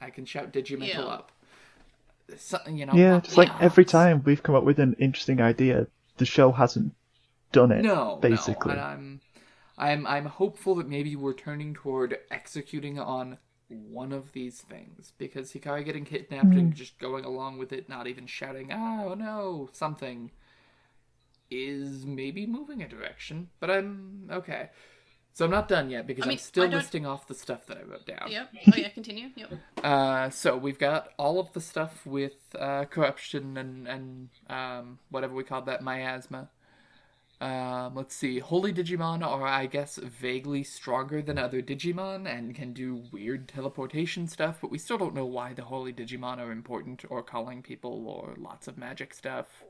I can shout Digimental up. Something, Yeah, just like every time we've come up with an interesting idea, the show hasn't done it, basically. No, and I'm hopeful that maybe we're turning toward executing on one of these things, because Hikari getting kidnapped and just going along with it, not even shouting, oh no, something, is maybe moving a direction, but I'm okay. So I'm not done yet, because I'm still listing off the stuff that I wrote down. Yep. Oh yeah, continue. Yep. So we've got all of the stuff with corruption and whatever we called that, miasma. Let's see. Holy Digimon are, I guess, vaguely stronger than other Digimon and can do weird teleportation stuff, but we still don't know why the Holy Digimon are important or calling people or lots of magic stuff.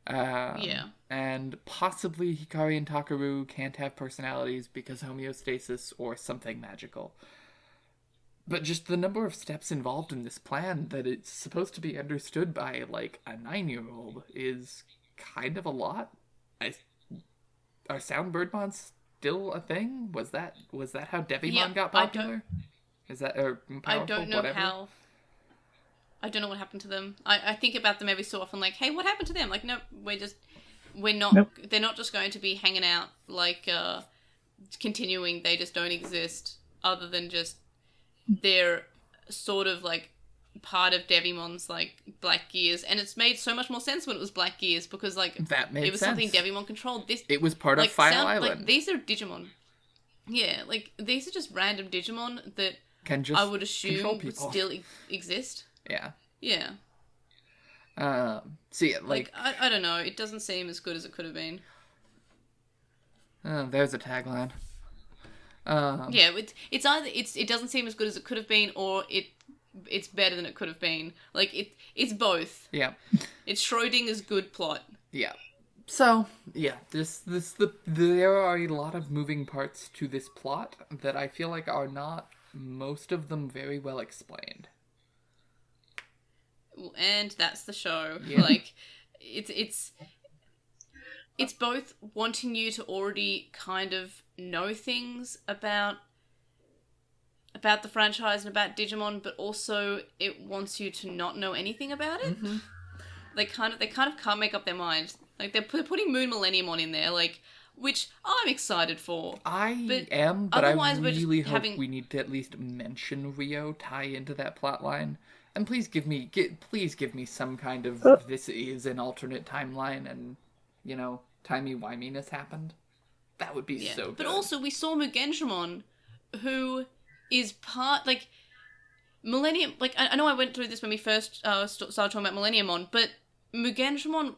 And possibly Hikari and Takaru can't have personalities because homeostasis or something magical. But just the number of steps involved in this plan that it's supposed to be understood by, like, a 9-year-old is kind of a lot. Are Sound Birdmon still a thing? Was that how Devimon got popular? Is that powerful? I don't know how. I don't know what happened to them. I think about them every so often, like, hey, what happened to them? Like, no, we're not. Nope. They're not just going to be hanging out, like, continuing. They just don't exist, other than just they're sort of like part of Devimon's, like, Black Gears, and it's made so much more sense when it was Black Gears, because, like, that made it was sense. Something Devimon controlled. It was part of Fire Island. Like, these are Digimon. Yeah, like, these are just random Digimon that can just I would assume would still exist. Yeah. Yeah. See, like I don't know. It doesn't seem as good as it could have been. There's a tagline. Yeah, it's either it doesn't seem as good as it could have been, or it's better than it could have been. Like, it's both. Yeah. It's Schrodinger's good plot. Yeah. So, yeah, there are a lot of moving parts to this plot that I feel like are not, most of them, very well explained. And that's the show. Yeah. Like, it's both wanting you to already kind of know things about the franchise and about Digimon, but also it wants you to not know anything about it. Mm-hmm. They kind of can't make up their mind. Like they're putting Moon Millenniumon in there, like, which I'm excited for. But I really hope we need to at least mention Rio, tie into that plot line. And please give me some kind of this is an alternate timeline and, timey-wiminess happened. That would be so good. But also we saw Mugendramon, who is part, like, Millennium, like, I know I went through this when we first started talking about Millenniumon, but Mugendramon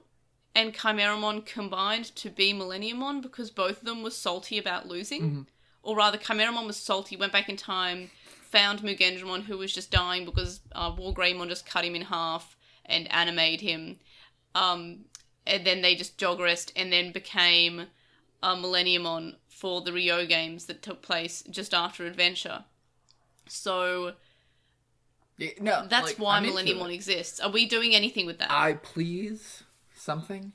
and Chimeramon combined to be Millenniumon because both of them were salty about losing. Mm-hmm. Or rather, Chimeramon was salty, went back in time, found Mugendramon, who was just dying because Wargreymon just cut him in half and animated him. And then they just joggerest and then became Millenniumon for the Rio games that took place just after Adventure. So that's why Millenniumon exists. Are we doing anything with that? Please something.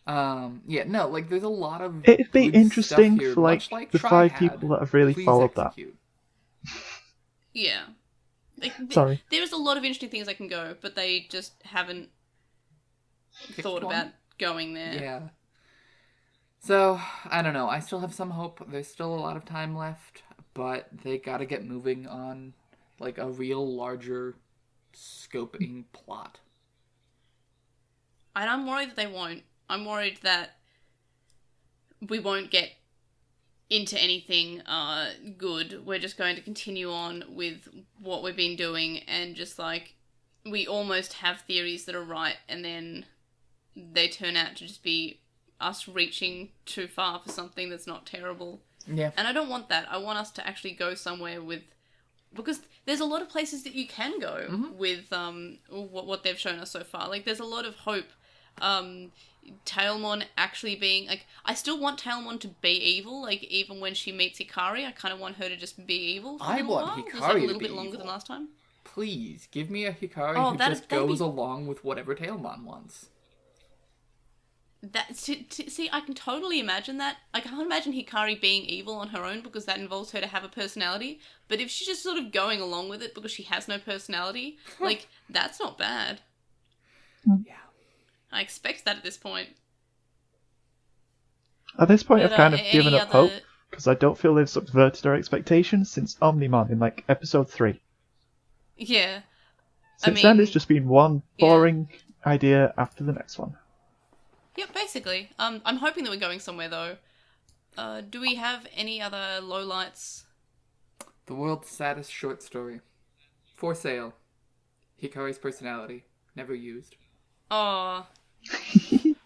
There's a lot of. It'd be interesting for like the 5 people that have really followed that. Yeah. Sorry. There's a lot of interesting things that can go, but they just haven't thought about going there. Yeah. So, I don't know. I still have some hope. There's still a lot of time left, but they gotta get moving on, like, a real larger scoping plot. And I'm worried that they won't. I'm worried that we won't get into anything good. We're just going to continue on with what we've been doing and just, like, we almost have theories that are right and then they turn out to just be us reaching too far for something that's not terrible. Yeah. And I don't want that. I want us to actually go somewhere with... Because there's a lot of places that you can go with what they've shown us so far. Like, there's a lot of hope. Tailmon actually being... Like, I still want Tailmon to be evil. Like, even when she meets Hikari, I kind of want her to just be evil for a little while. Hikari just, like, a little bit longer evil. Than last time. Please, give me a Hikari who just goes along with whatever Tailmon wants. See, I can totally imagine that. I can't imagine Hikari being evil on her own because that involves her to have a personality. But if she's just sort of going along with it because she has no personality, like, that's not bad. Yeah. I expect that at this point. At this point, I've kind of given up hope because I don't feel they've subverted our expectations since Omnimon in, like, episode 3. Yeah. Since then, it's just been one boring idea after the next one. Yep, basically. I'm hoping that we're going somewhere, though. Do we have any other lowlights? The world's saddest short story. For sale. Hikari's personality. Never used. Oh.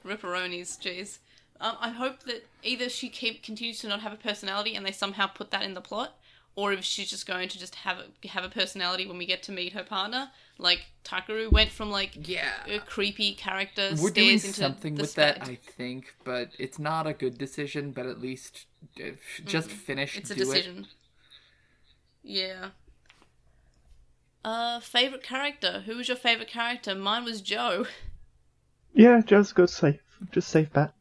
Ripperonis, jeez. I hope that either she continues to not have a personality and they somehow put that in the plot, or if she's just going to just have a personality when we get to meet her partner. Like, Takeru went from, like, a creepy character, We're doing into something with that, I think, but it's not a good decision, but at least just finish, it's a decision. Yeah. Favorite character? Who was your favorite character? Mine was Joe. Yeah, Joe's a good safe. Just safe bet.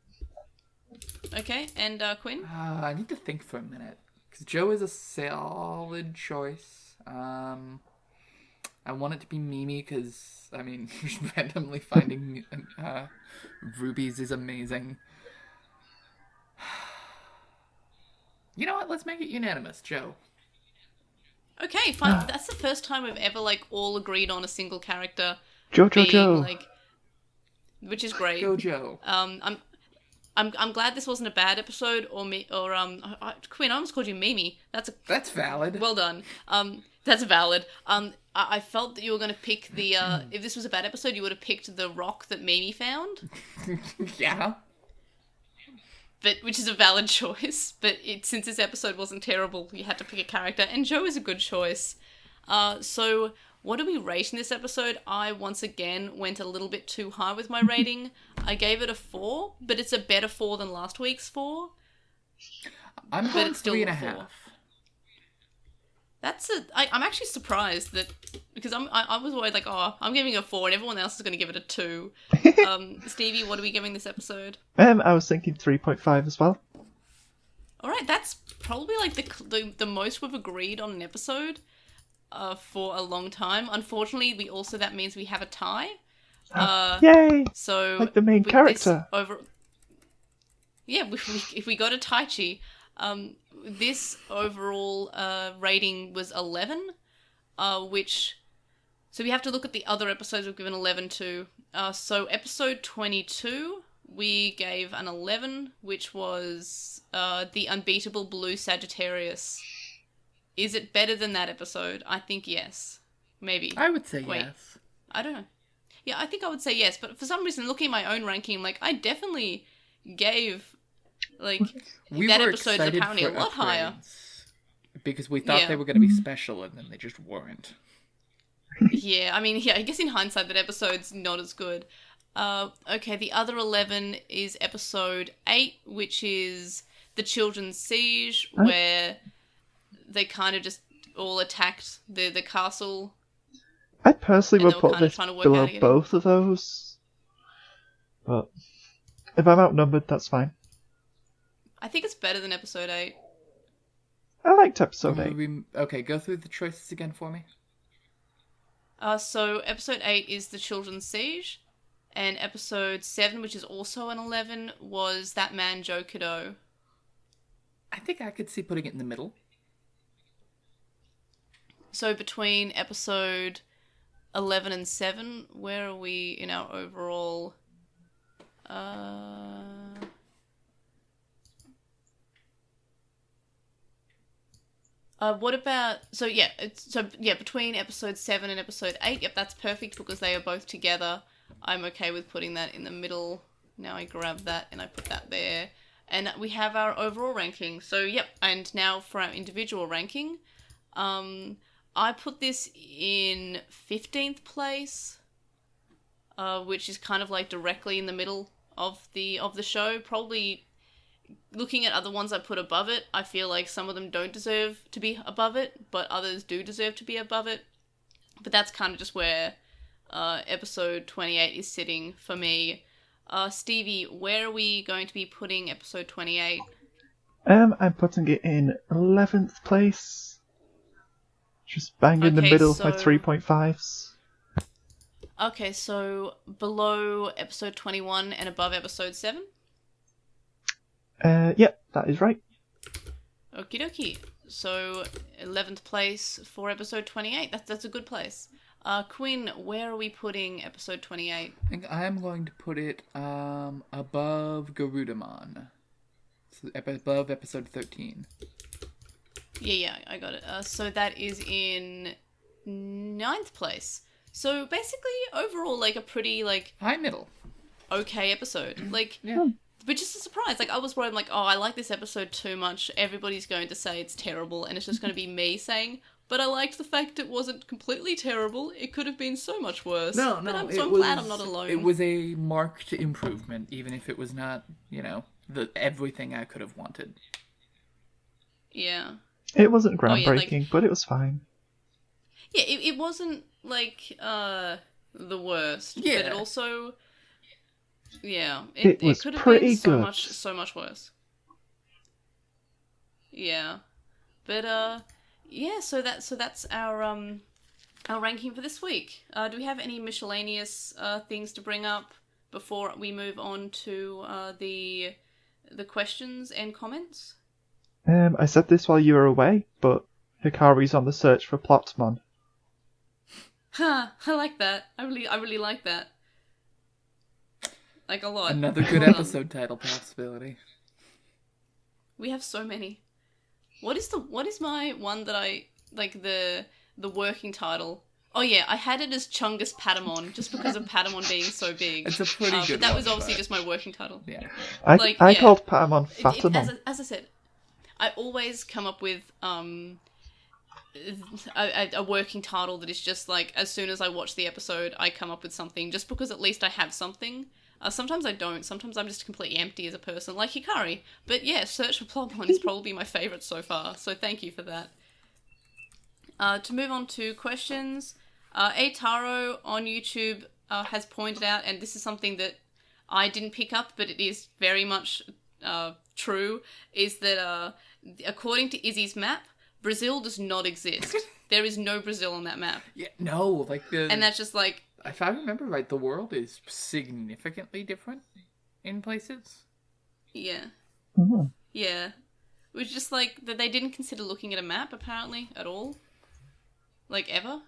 Okay, and Quinn? I need to think for a minute. Because Joe is a solid choice. I want it to be Mimi because, I mean, randomly finding rubies is amazing. You know what? Let's make it unanimous. Joe. Okay, fine. That's the first time we've ever, like, all agreed on a single character. Joe. Like, which is great. Joe. I'm glad this wasn't a bad episode Quinn, I almost called you Mimi. That's valid. Well done. That's valid. I felt that you were going to pick the, if this was a bad episode, you would have picked the rock that Mimi found. Yeah. Which is a valid choice. But since this episode wasn't terrible, you had to pick a character. And Joe is a good choice. So what do we rate in this episode? I, once again, went a little bit too high with my rating. I gave it a 4, but it's a better 4 than last week's 4. I'm going 3.5. I'm actually surprised that, because I was worried like, oh, I'm giving it a 4 and everyone else is going to give it a 2. Stevie, what are we giving this episode? I was thinking 3.5 as well. All right, that's probably like the most we've agreed on an episode for a long time. Unfortunately, that means we have a tie. Yay! So like the main character. If we got a Tai Chi, this overall rating was 11, so we have to look at the other episodes we've given 11 to. So episode 22, we gave an 11, which was The Unbeatable Blue Sagittarius. Is it better than that episode? I think yes. Maybe. I would say yes. I don't know. Yeah, I think I would say yes, but for some reason, looking at my own ranking, like, I definitely gave, like, that episode's apparently a lot higher. Because we thought they were going to be special, and then they just weren't. Yeah, I mean, I guess in hindsight, that episode's not as good. Okay, the other 11 is episode 8, which is The Children's Siege, where they kind of just all attacked the castle. I personally would put this below both of those. But if I'm outnumbered, that's fine. I think it's better than episode 8. I liked episode 8. Okay, go through the choices again for me. So episode 8 is The Children's Siege, and episode 7, which is also an 11, was That Man Joe Kiddo. I think I could see putting it in the middle. So between episode 11 and 7, where are we in our overall... what about... So between episode 7 and episode 8, yep, that's perfect because they are both together. I'm okay with putting that in the middle. Now I grab that and I put that there. And we have our overall ranking. So, yep, and now for our individual ranking, I put this in 15th place, which is kind of like directly in the middle of the show. Probably looking at other ones I put above it, I feel like some of them don't deserve to be above it, but others do deserve to be above it. But that's kind of just where episode 28 is sitting for me. Stevie, where are we going to be putting episode 28? I'm putting it in 11th place. Just bang in the middle of my 3.5s. Okay, so below episode 21 and above episode 7? Yep, that is right. Okie dokie. So 11th place for episode 28. That's a good place. Quinn, where are we putting episode 28? I think I'm going to put it above Garudamon. So above episode 13. Yeah, I got it. So that is in 9th place. So basically, overall, like a pretty, like... high middle. Okay episode. Like, yeah. Which is a surprise. Like, I was worried, like, oh, I like this episode too much. Everybody's going to say it's terrible, and it's just going to be me saying... But I liked the fact it wasn't completely terrible. It could have been so much worse. No, I'm glad I'm not alone. It was a marked improvement, even if it was not, everything I could have wanted. Yeah. It wasn't groundbreaking, but it was fine. Yeah, it wasn't, like, the worst. Yeah. But it also... Yeah. It could have pretty been good. so much worse. Yeah. But, yeah, so that's our ranking for this week. Do we have any miscellaneous things to bring up before we move on to the questions and comments? I said this while you were away, but Hikari's on the search for PLOTmon. Ha! I like that. I really like that. Like a lot. Another good episode title possibility. We have so many. What is my one that I like the working title? Oh yeah, I had it as Chungus Patamon just because of Patamon being so big. It's a pretty good. But that was obviously just my working title. Yeah. I called Patamon Fatamon. As I said, I always come up with a working title that is just like as soon as I watch the episode, I come up with something just because at least I have something. Sometimes I don't. Sometimes I'm just completely empty as a person, like Hikari. But yeah, Search for PLOTmon is probably my favourite so far, so thank you for that. To move on to questions, Taro on YouTube has pointed out, and this is something that I didn't pick up, but it is very much true, is that according to Izzy's map, Brazil does not exist. There is no Brazil on that map. Yeah, no, like the... And that's just like... If I remember right, the world is significantly different in places. Yeah. Mm-hmm. Yeah. It was just like that they didn't consider looking at a map, apparently, at all. Like, ever.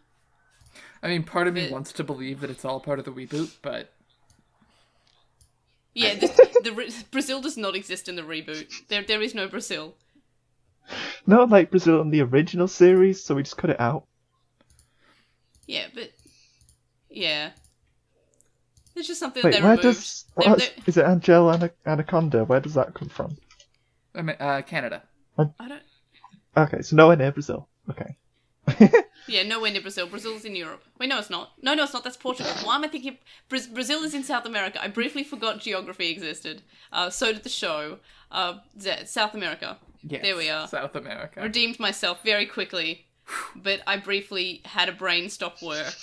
I mean, part of me wants to believe that it's all part of the reboot, but... Yeah, Brazil does not exist in the reboot. There is no Brazil. Not like Brazil in the original series, so we just cut it out. Yeah, but... Yeah. It's just something Wait, that they where removed. Is it Angel Anaconda? Where does that come from? Canada. I don't... Okay, so nowhere near Brazil. Okay. Yeah, nowhere near Brazil. Brazil's in Europe. Wait, no, it's not. No, it's not. That's Portugal. Why am I thinking... Brazil is in South America. I briefly forgot geography existed. So did the show. South America. Yes, there we are. South America. Redeemed myself very quickly. But I briefly had a brain stop work.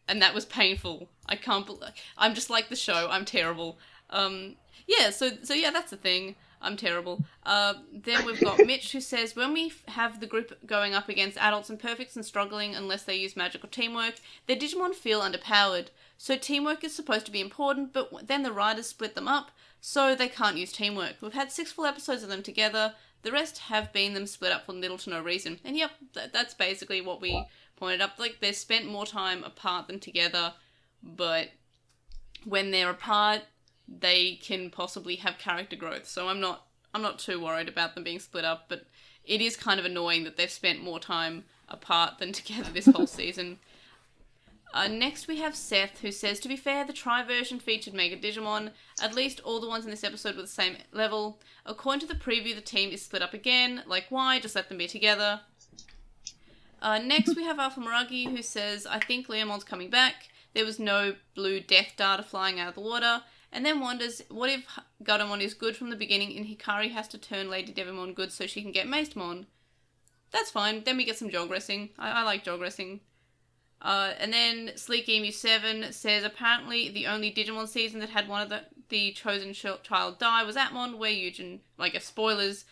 And that was painful. I can't believe... I'm just like the show. I'm terrible. Yeah, so yeah, that's the thing. I'm terrible. Then we've got Mitch, who says, when we have the group going up against adults and perfects and struggling unless they use magic or teamwork, their Digimon feel underpowered. So teamwork is supposed to be important, but then the writers split them up, so they can't use teamwork. We've had 6 full episodes of them together. The rest have been them split up for little to no reason. And yep, that's basically what we pointed up. Like, they spent more time apart than together, but when they're apart, they can possibly have character growth. So I'm not too worried about them being split up, but it is kind of annoying that they've spent more time apart than together this whole season. Next we have Seth, who says, to be fair, the Tri version featured Mega Digimon. At least all the ones in this episode were the same level. According to the preview, the team is split up again. Like, why? Just let them be together. Next we have Alpha Maragi, who says, I think Leomon's coming back. There was no blue death data flying out of the water. And then wonders, what if Gatomon is good from the beginning and Hikari has to turn Lady Devimon good so she can get Macemon? That's fine. Then we get some jog wrestling. I like jog wrestling. And then Sleek Emu 7 says, apparently the only Digimon season that had one of the chosen child die was Atmon, where Eugen, spoilers,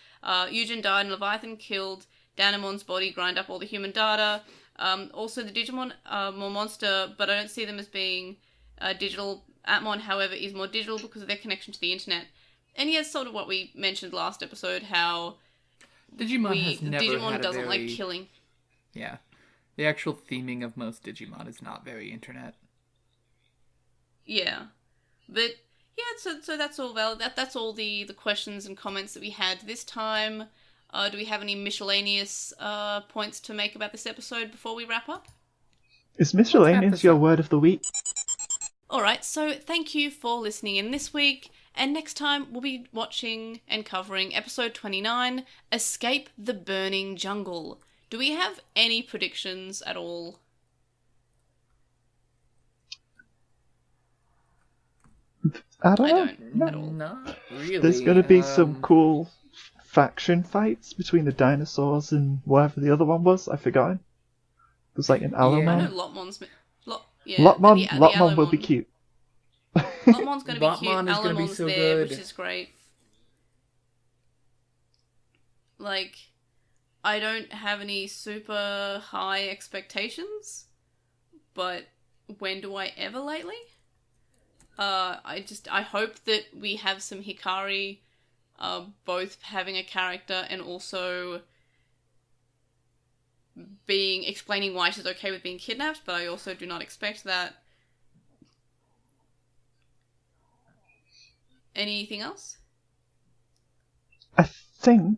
Eugen died and Leviathan killed Danamon's body, grind up all the human data. Also the Digimon are more monster, but I don't see them as being digital. Atmon, however, is more digital because of their connection to the internet. And yes, sort of what we mentioned last episode, how Digimon doesn't like killing. Yeah. The actual theming of most Digimon is not very internet. Yeah. But, yeah, so that's all valid. That's all the questions and comments that we had this time. Do we have any miscellaneous points to make about this episode before we wrap up? Is miscellaneous your word of the week? Alright, so thank you for listening in this week, and next time we'll be watching and covering episode 29, Escape the Burning Jungle. Do we have any predictions at all? I don't know. At all. Not really. There's going to be some cool faction fights between the dinosaurs and whatever the other one was. I've forgotten. It was like an Alamo. Yeah. I know Lotmon's... Lotmon will be cute. Lotmon's going to be cute. Lotmon is going to be so there, good. Which is great. Like, I don't have any super high expectations, but when do I ever lately? I hope that we have some Hikari, both having a character and also explaining why she's okay with being kidnapped, but I also do not expect that. Anything else? I think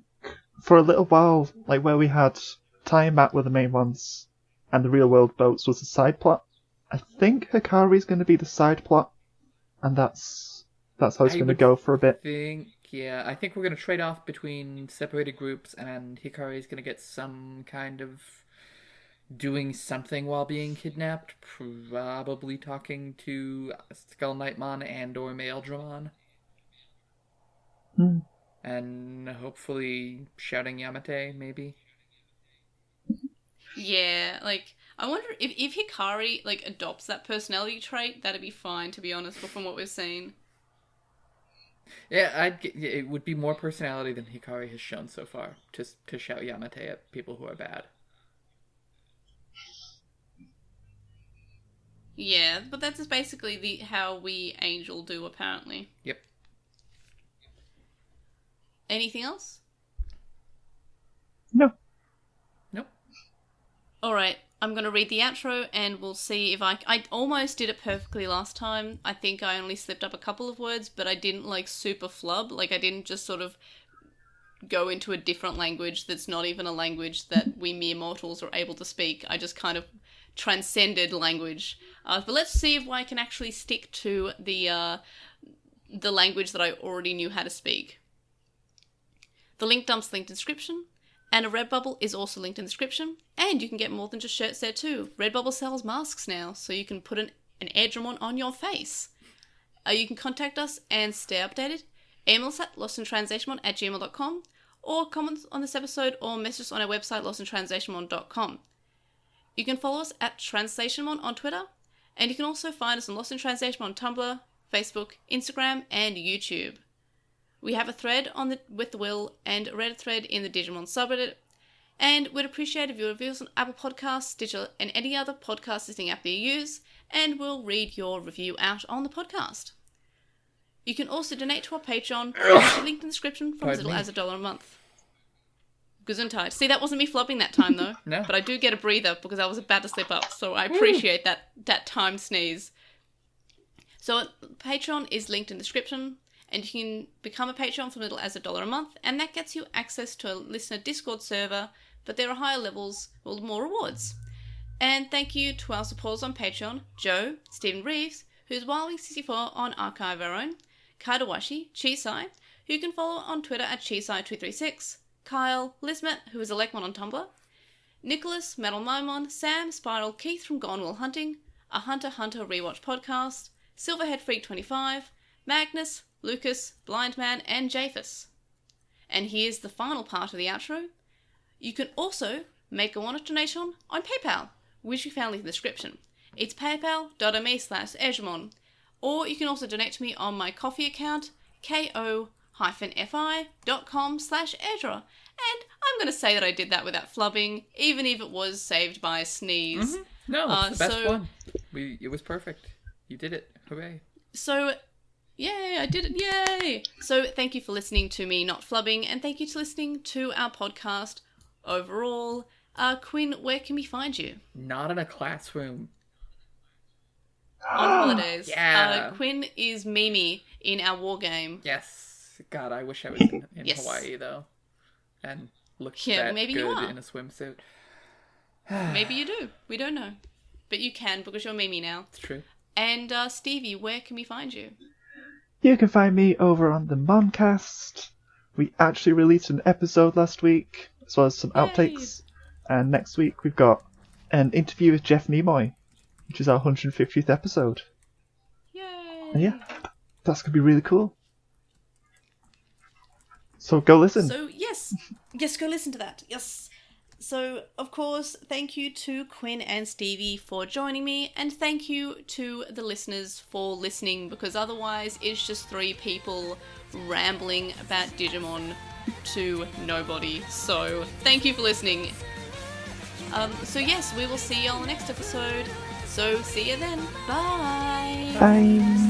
for a little while, like where we had Tie and Matt were the main ones, and the real world boats was the side plot. I think Hikari's going to be the side plot, and that's how it's going to go for a bit. I think we're going to trade off between separated groups, and Hikari's going to get some kind of doing something while being kidnapped, probably talking to Skull Nightmon and or Maildramon. And hopefully shouting Yamate, maybe. Yeah, like, I wonder if Hikari, like, adopts that personality trait, that'd be fine, to be honest, but from what we've seen. Yeah, it would be more personality than Hikari has shown so far, to shout Yamate at people who are bad. Yeah, but that's just basically how we Angel do, apparently. Yep. Anything else? No. Nope. Alright, I'm going to read the outro and we'll see if I almost did it perfectly last time. I think I only slipped up a couple of words, but I didn't, like, super flub. Like, I didn't just sort of go into a different language that's not even a language that we mere mortals are able to speak. I just kind of transcended language. But let's see if I can actually stick to the language that I already knew how to speak. The link dump's linked in the description. And a Redbubble is also linked in the description. And you can get more than just shirts there too. Redbubble sells masks now, so you can put an Airdramon on your face. You can contact us and stay updated. Email us at LostinTranslationmon@gmail.com, or comment on this episode or message us on our website, LostinTranslationmon.com. You can follow us at TranslationMon on Twitter, and you can also find us on LostinTranslationmon on Tumblr, Facebook, Instagram, and YouTube. We have a thread on with the Will and a Reddit thread in the Digimon subreddit, and we'd appreciate if your reviews on Apple Podcasts, Stitcher, and any other podcast listening app that you use, and we'll read your review out on the podcast. You can also donate to our Patreon, which is linked in the description, from as little as $1 a month. Gesundheit. See, that wasn't me flubbing that time, though. No. But I do get a breather because I was about to slip up, so I appreciate that time sneeze. So Patreon is linked in the description, and you can become a Patreon for as little as $1 a month, and that gets you access to a listener Discord server, but there are higher levels with more rewards. And thank you to our supporters on Patreon, Joe, Stephen Reeves, who's Wildwing64 on Archive Our Own, Kaidawashi, Chisai, who you can follow on Twitter at Chisai236, Kyle, Lismet, who is Elecmon on Tumblr, Nicholas, Metal Mimon, Sam, Spiral, Keith from Gone Will Hunting, a Hunter x Hunter rewatch podcast, Silverhead Freak 25, Magnus, Lucas, Blindman, and Japhus. And here's the final part of the outro. You can also make a one-off donation on PayPal, which we found in the description. It's paypal.me/Edgemon. Or you can also donate to me on my Ko-fi account, ko-fi.com/Edra. And I'm going to say that I did that without flubbing, even if it was saved by a sneeze. Mm-hmm. No, it's the best one. It was perfect. You did it. Hooray. So, yay, I did it, yay! So thank you for listening to me not flubbing, and thank you for listening to our podcast overall. Quinn, where can we find you? Not in a classroom. On holidays. Yeah. Quinn is Mimi in our war game. Yes. God, I wish I was in Yes. Hawaii, though. And looked maybe good you are. in a swimsuit. Maybe you do. We don't know. But you can, because you're Mimi now. It's true. And Stevie, where can we find you? You can find me over on the Moncast. We actually released an episode last week, as well as some outtakes. And next week we've got an interview with Jeff Nimoy, which is our 150th episode. Yay! And yeah, that's going to be really cool. So go listen. So, yes, go listen to that. Yes. So, of course, thank you to Quinn and Stevie for joining me, and thank you to the listeners for listening, because otherwise it's just three people rambling about Digimon to nobody. So, thank you for listening. So yes, we will see you on the next episode. So, see you then. Bye! Bye!